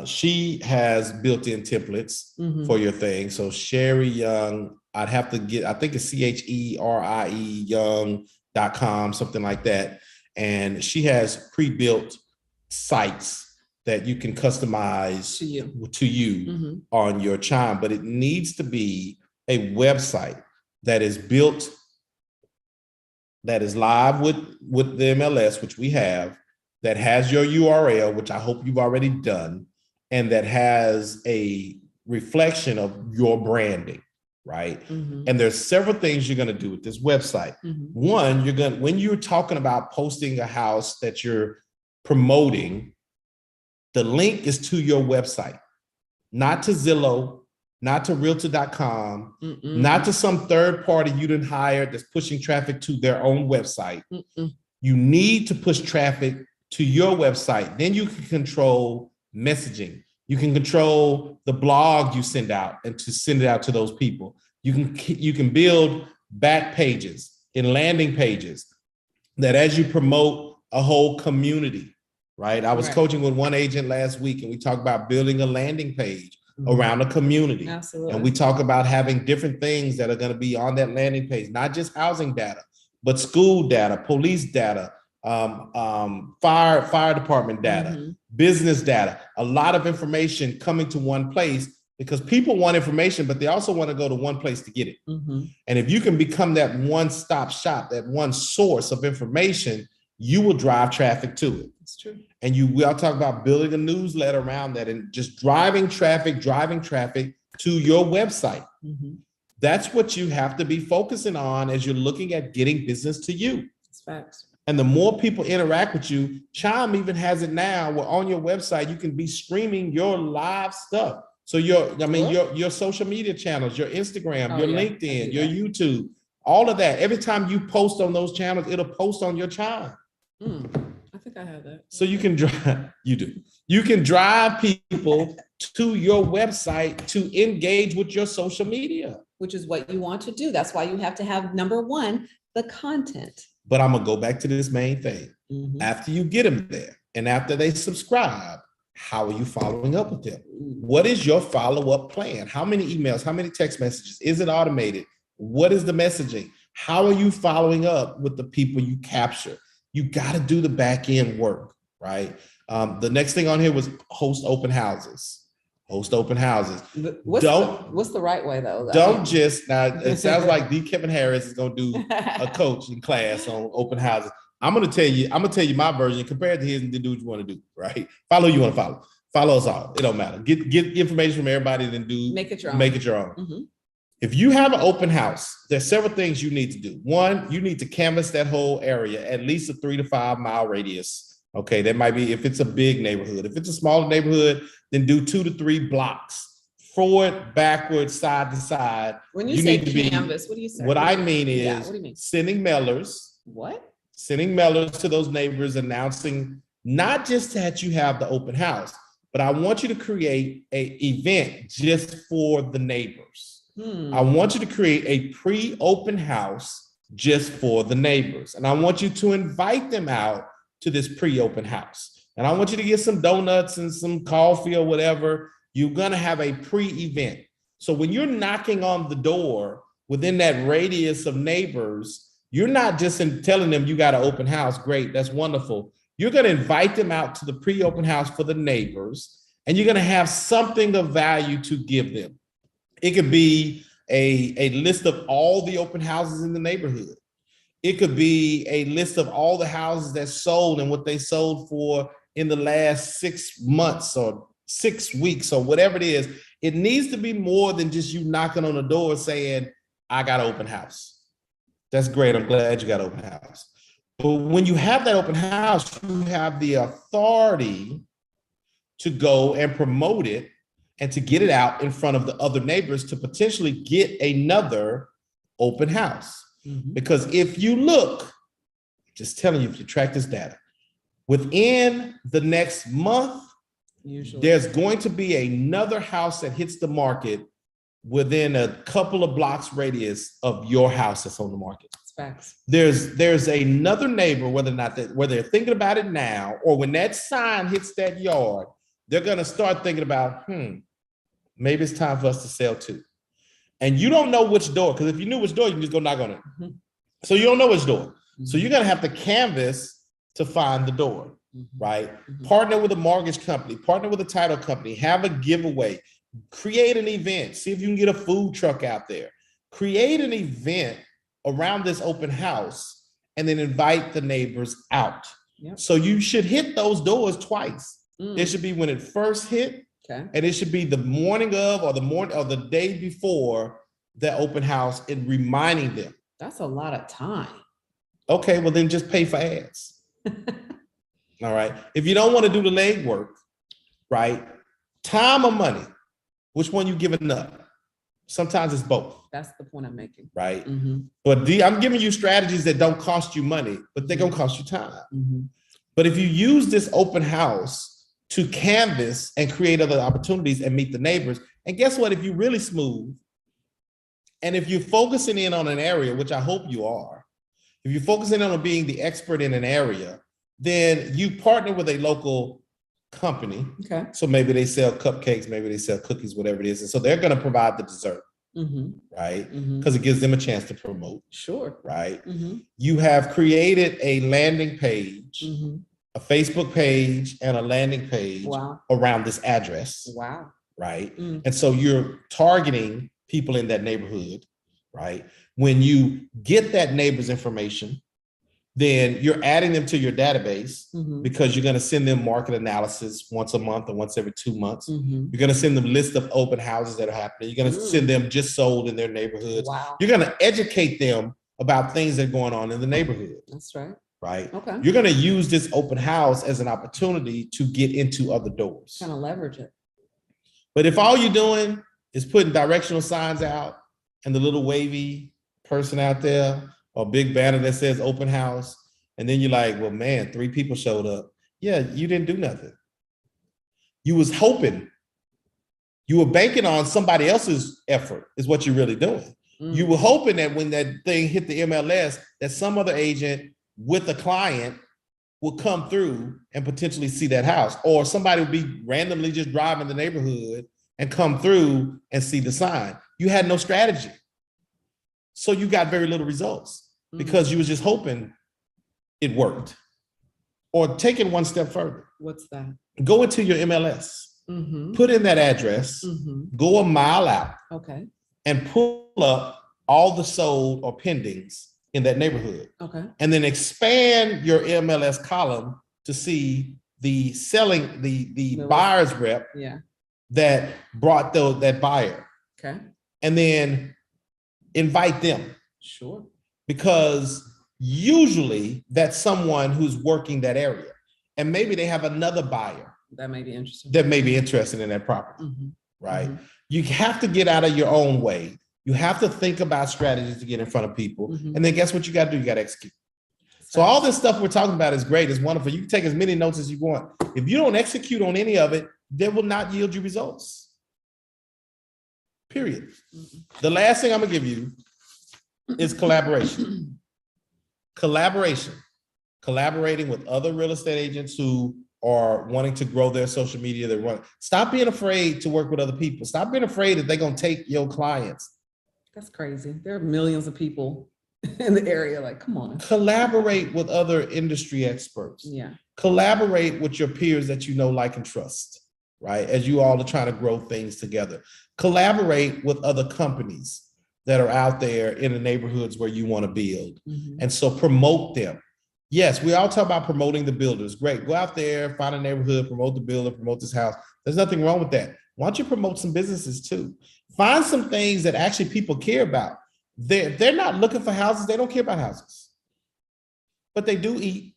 She has built-in templates Mhm. for your thing. So Sherry Young, I'd have to get, I think it's CHERIE Young.com, something like that. And she has pre-built sites that you can customize to you Mhm. on your chime, but it needs to be a website that is built, that is live with the MLS, which we have, that has your URL, which I hope you've already done, and that has a reflection of your branding, right? Mhm. And there's several things you're going to do with this website. Mhm. One, when you're talking about posting a house that you're promoting, the link is to your website, not to Zillow, not to Realtor.com, not to some third party you didn't hire that's pushing traffic to their own website. You need to push traffic to your website. Then you can control messaging. You can control the blog you send out and to send it out to those people. You can build back pages and landing pages that as you promote a whole community, right? I was coaching with one agent last week and we talked about building a landing page around a community. Absolutely. And we talk about having different things that are going to be on that landing page, not just housing data, but school data, police data, fire department data, business data, a lot of information coming to one place because people want information, but they also want to go to one place to get it. And if you can become that one-stop shop, that one source of information, you will drive traffic to it. That's true. And we'll talk about building a newsletter around that and just driving traffic to your website. That's what you have to be focusing on as you're looking at getting business to you. That's facts. And the more people interact with you, Chime even has it now where on your website, you can be streaming your live stuff. So your social media channels, your Instagram, your LinkedIn, your YouTube, all of that. Every time you post on those channels, it'll post on your Chime. I think I have that. So you can drive, you can drive people to your website to engage with your social media. Which is what you want to do. That's why you have to have, number one, the content. But I'm gonna go back to this main thing. After you get them there and after they subscribe, how are you following up with them? What is your follow-up plan? How many emails, how many text messages? Is it automated? What is the messaging? How are you following up with the people you capture? You got to do the back end work, right? The next thing on here was host open houses. Host open houses. What's the right way though? Now it sounds like D. Kevin Harris is gonna do a coaching class on open houses. I'm gonna tell you my version compared to his and do what you want to do, right? Follow who you want to follow. Follow us all. It don't matter. Get information from everybody, then make it your own. If you have an open house, there's several things you need to do. One, you need to canvas that whole area, at least a 3 to 5 mile radius. Okay, that might be if it's a big neighborhood. If it's a smaller neighborhood, then do 2 to 3 blocks, forward, backward, side to side. When you say canvas, what do you say? What I mean is what do you mean? Sending mailers. What? Sending mailers to those neighbors announcing not just that you have the open house, but I want you to create an event just for the neighbors. I want you to create a pre-open house just for the neighbors. And I want you to invite them out to this pre-open house. And I want you to get some donuts and some coffee or whatever. You're going to have a pre-event. So when you're knocking on the door within that radius of neighbors, you're not just telling them you got an open house. Great, that's wonderful. You're going to invite them out to the pre-open house for the neighbors, and you're going to have something of value to give them. It could be a list of all the open houses in the neighborhood. It could be a list of all the houses that sold and what they sold for in the last 6 months or 6 weeks or whatever it is. It needs to be more than just you knocking on the door saying, I got an open house. That's great. I'm glad you got an open house. But when you have that open house, you have the authority to go and promote it and to get it out in front of the other neighbors to potentially get another open house. Because if you look, just telling you, if you track this data, within the next month, there's going to be another house that hits the market within a couple of blocks radius of your house that's on the market. Facts. There's another neighbor, whether they're thinking about it now or when that sign hits that yard, they're gonna start thinking about, maybe it's time for us to sell too. And you don't know which door, because if you knew which door, you can just go knock on it. Mm-hmm. So you don't know which door. Mm-hmm. So you're gonna have to canvas to find the door, right? Mm-hmm. Partner with a mortgage company, partner with a title company, have a giveaway, create an event, see if you can get a food truck out there, create an event around this open house, and then invite the neighbors out. Yep. So you should hit those doors twice. It should be when it first hit, okay, and it should be the morning of or the day before the open house and reminding them. That's a lot of time. Okay, well then just pay for ads. All right. If you don't want to do the legwork, right? Time or money, which one you giving up? Sometimes it's both. That's the point I'm making. Right. Mm-hmm. But I'm giving you strategies that don't cost you money, but they're gonna cost you time. Mm-hmm. But if you use this open house to canvas and create other opportunities and meet the neighbors, and guess what? If you're really smooth, and if you're focusing in on an area, which I hope you are, if you're focusing on being the expert in an area, then you partner with a local company. Okay. So maybe they sell cupcakes, maybe they sell cookies, whatever it is. And so they're going to provide the dessert, right? Because it gives them a chance to promote. Sure. Right. You have created a landing page, a Facebook page, and a landing page around this address. Wow. Right. And so you're targeting people in that neighborhood, right? When you get that neighbor's information, then you're adding them to your database because you're going to send them market analysis once a month or once every 2 months. You're going to send them a list of open houses that are happening. You're going to send them just sold in their neighborhoods. Wow. You're going to educate them about things that are going on in the neighborhood. That's right. Right. Okay. You're going to use this open house as an opportunity to get into other doors. Kind of leverage it. But if all you're doing is putting directional signs out and the little wavy person out there, or big banner that says open house, and then you're like, well, man, 3 people showed up. Yeah, you didn't do nothing. You was hoping. You were banking on somebody else's effort is what you're really doing. You were hoping that when that thing hit the MLS, that some other agent with a client will come through and potentially see that house, or somebody would be randomly just driving the neighborhood and come through and see the sign. You had no strategy. So you got very little results because you was just hoping it worked. Or take it one step further. What's that? Go into your MLS, put in that address, go a mile out, and pull up all the sold or pendings in that neighborhood. And then expand your MLS column to see the selling, the buyer's rep that brought that buyer. And then invite them. Sure. Because usually that's someone who's working that area. And maybe they have another buyer that may be interested in that property. Right. You have to get out of your own way. You have to think about strategies to get in front of people. And then guess what you got to do? You got to execute. So all this stuff we're talking about is great. It's wonderful. You can take as many notes as you want. If you don't execute on any of it, they will not yield you results. Period. The last thing I'm gonna give you is collaboration. Collaborating with other real estate agents who are wanting to grow their social media. Stop being afraid to work with other people. Stop being afraid that they're gonna take your clients. That's crazy. There are millions of people in the area. Like, come on. Collaborate with other industry experts. Collaborate with your peers that you know, like, and trust. Right? As you all are trying to grow things together. Collaborate with other companies that are out there in the neighborhoods where you want to build. And so promote them. Yes, we all talk about promoting the builders. Great. Go out there, find a neighborhood, promote the builder, promote this house. There's nothing wrong with that. Why don't you promote some businesses too? Find some things that actually people care about. They're not looking for houses. They don't care about houses. But they do eat.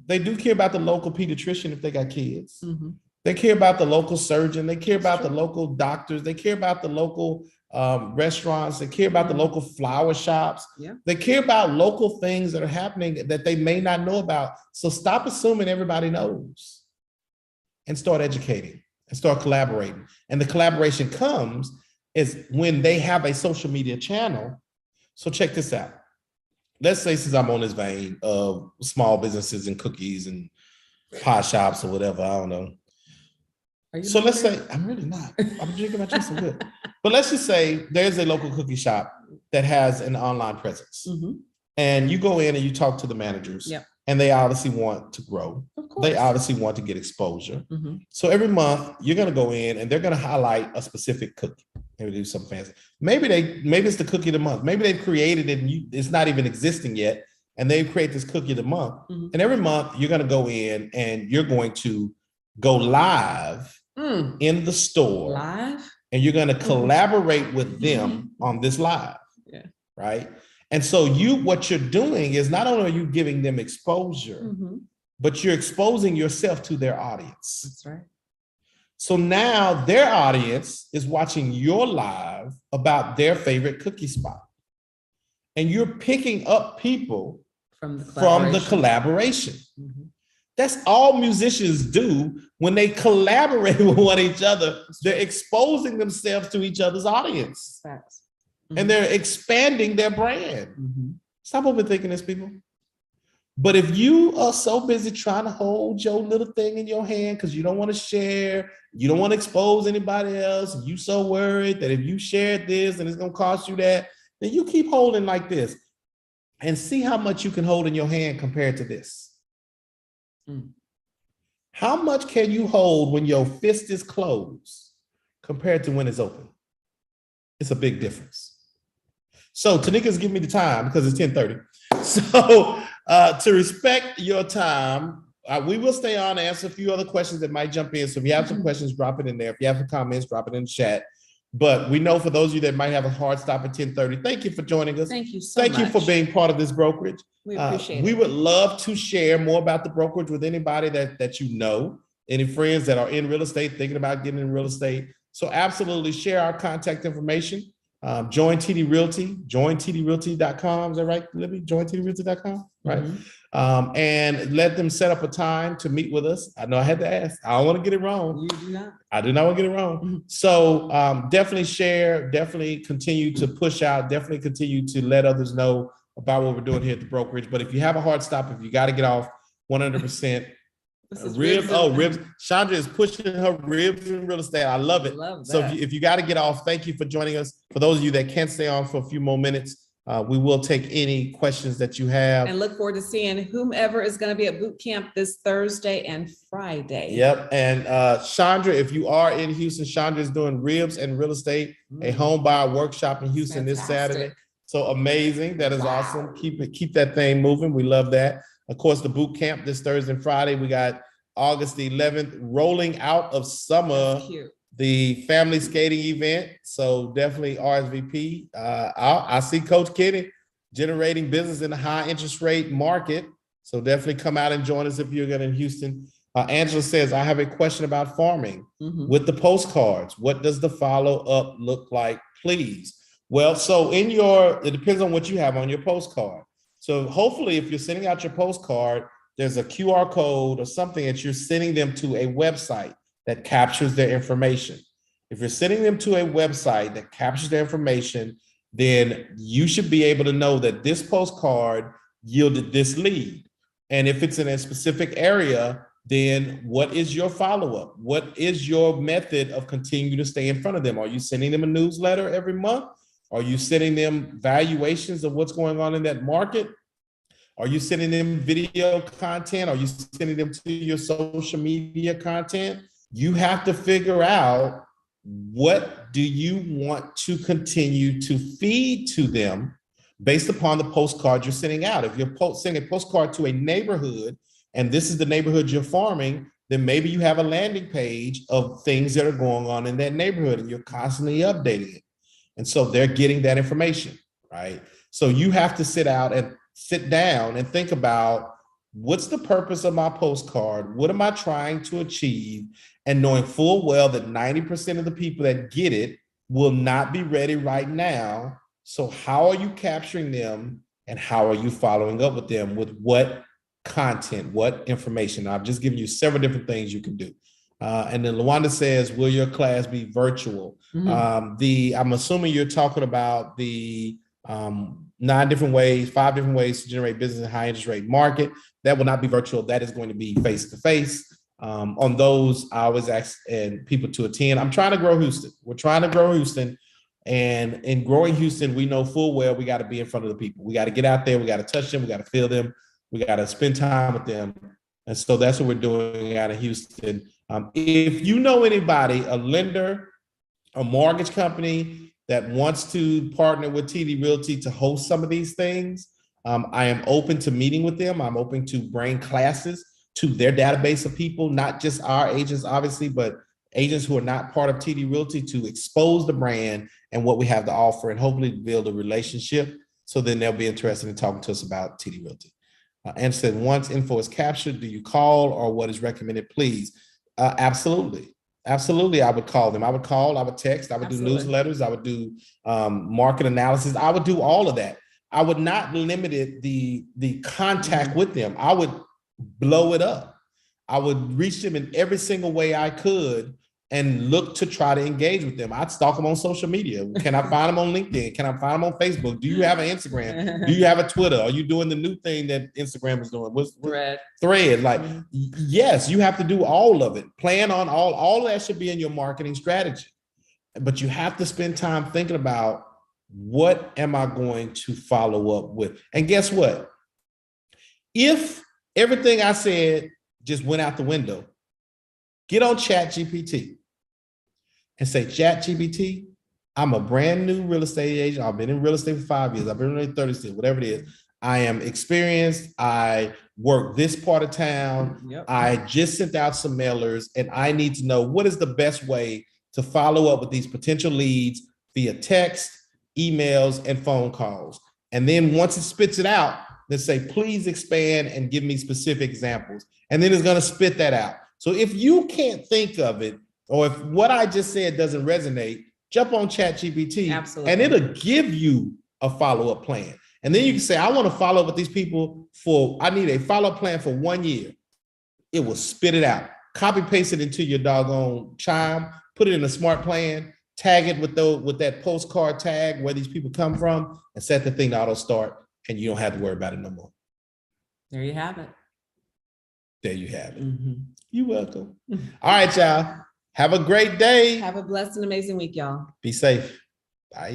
They do care about the local pediatrician if they got kids. They care about the local surgeon. They care about the local doctors. They care about the local restaurants. They care about the local flower shops. They care about local things that are happening that they may not know about. So stop assuming everybody knows and start educating and start collaborating. And the collaboration comes is when they have a social media channel. So check this out. let's say since I'm on this vein of small businesses and cookies and pie shops or whatever, I don't know. So let's say, I'm really not. I'm drinking my juice so good. But let's just say there's a local cookie shop that has an online presence. And you go in and you talk to the managers. And they obviously want to grow. Of course. They obviously want to get exposure. So every month you're going to go in and they're going to highlight a specific cookie. Maybe do something fancy. Maybe it's the cookie of the month. Maybe they've created it and it's not even existing yet. And they create this cookie of the month. And every month you're going to go in and you're going to go live in the store. Live? And you're going to collaborate with them on this live. Yeah. Right. And so what you're doing is not only are you giving them exposure, but you're exposing yourself to their audience. That's right. So now their audience is watching your live about their favorite cookie spot. And you're picking up people from the collaboration. That's all musicians do when they collaborate with one each other. They're exposing themselves to each other's audience. Facts. And they're expanding their brand. Stop overthinking this, people. But if you are so busy trying to hold your little thing in your hand because you don't want to share, you don't want to expose anybody else, and you so worried that if you shared this and it's going to cost you that, then you keep holding like this and see how much you can hold in your hand compared to this. How much can you hold when your fist is closed compared to when it's open? It's a big difference. So Tanika's giving me the time because it's 10:30. So to respect your time, we will stay on and answer a few other questions that might jump in. So if you have some questions, drop it in there. If you have some comments, drop it in the chat. But we know for those of you that might have a hard stop at 10:30, thank you for joining us. Thank you so much. Thank you for being part of this brokerage. We appreciate it. We would love to share more about the brokerage with anybody that you know, any friends that are in real estate, thinking about getting in real estate. So absolutely share our contact information. Join TD Realty, jointdrealty.com. Is that right, Libby? Jointdrealty.com, right? And let them set up a time to meet with us. I know I had to ask. I don't want to get it wrong. You do not. I do not want to get it wrong. So definitely share, definitely continue to push out, definitely continue to let others know about what we're doing here at the brokerage. But if you have a hard stop, if you got to get off 100%, ribs. Chandra is pushing her ribs in real estate. I love it. So if you got to get off, thank you for joining us. For those of you that can't stay on for a few more minutes, we will take any questions that you have. And look forward to seeing whomever is going to be at boot camp this Thursday and Friday. Yep. And Chandra, if you are in Houston, Chandra is doing ribs and real estate, a home buyer workshop in Houston this Saturday. So amazing. That is awesome. Keep that thing moving. We love that. Of course, the boot camp this Thursday and Friday. We got August the 11th, rolling out of summer, the family skating event. So definitely RSVP. I see Coach Kenny generating business in a high interest rate market. So definitely come out and join us if you're going to in Houston. Angela says, I have a question about farming with the postcards. What does the follow-up look like, please? Well, so it depends on what you have on your postcard. So hopefully if you're sending out your postcard, there's a QR code or something that you're sending them to a website that captures their information. If you're sending them to a website that captures their information, then you should be able to know that this postcard yielded this lead. And if it's in a specific area, then what is your follow-up? What is your method of continuing to stay in front of them? Are you sending them a newsletter every month? Are you sending them valuations of what's going on in that market? Are you sending them video content? Are you sending them to your social media content? You have to figure out, what do you want to continue to feed to them based upon the postcard you're sending out? If you're sending a postcard to a neighborhood and this is the neighborhood you're farming, then maybe you have a landing page of things that are going on in that neighborhood and you're constantly updating it. And so they're getting that information, right? So you have to sit down and think about, what's the purpose of my postcard? What am I trying to achieve? And knowing full well that 90% of the people that get it will not be ready right now. So how are you capturing them and how are you following up with them with what content, what information? I've just given you several different things you can do. And then Lawanda says, will your class be virtual? I'm assuming you're talking about the 5 different ways to generate business in a high interest rate market. That will not be virtual. That is going to be face to face. On those, I always ask people to attend. I'm trying to grow Houston. We're trying to grow Houston. And in growing Houston, we know full well we got to be in front of the people. We got to get out there. We got to touch them. We got to feel them. We got to spend time with them. And so that's what we're doing out of Houston. If you know anybody, a lender, a mortgage company that wants to partner with TD Realty to host some of these things, I am open to meeting with them. I'm open to bring classes to their database of people, not just our agents, obviously, but agents who are not part of TD Realty, to expose the brand and what we have to offer, and hopefully build a relationship. So then they'll be interested in talking to us about TD Realty. And said, once info is captured, do you call, or what is recommended, please? Absolutely. Absolutely. I would call them. I would call, I would text, I would do newsletters, I would do market analysis. I would do all of that. I would not limit it, the contact with them. I would blow it up. I would reach them in every single way I could and look to try to engage with them. I'd stalk them on social media. Can I find them on LinkedIn? Can I find them on Facebook? Do you have an Instagram? Do you have a Twitter? Are you doing the new thing that Instagram is doing? What's Thread? Like, yes, you have to do all of it. Plan on all of that should be in your marketing strategy. But you have to spend time thinking about, what am I going to follow up with? And guess what? If everything I said just went out the window, get on ChatGPT and say, ChatGPT, I'm a brand new real estate agent. I've been in real estate for 5 years. I've been in 36, whatever it is. I am experienced. I work this part of town. Yep. I just sent out some mailers, and I need to know, what is the best way to follow up with these potential leads via text, emails, and phone calls. And then once it spits it out, then say, please expand and give me specific examples. And then it's going to spit that out. So if you can't think of it, or if what I just said doesn't resonate, jump on ChatGPT. Absolutely. And it'll give you a follow-up plan. And then you can say, I want to follow up with these people I need a follow-up plan for 1 year. It will spit it out. Copy paste it into your doggone Chime, put it in a smart plan, tag it with that postcard tag where these people come from, and set the thing to auto start, and you don't have to worry about it no more. There you have it. There you have it. Mm-hmm. You're welcome. All right, y'all. Have a great day. Have a blessed and amazing week, y'all. Be safe. Bye.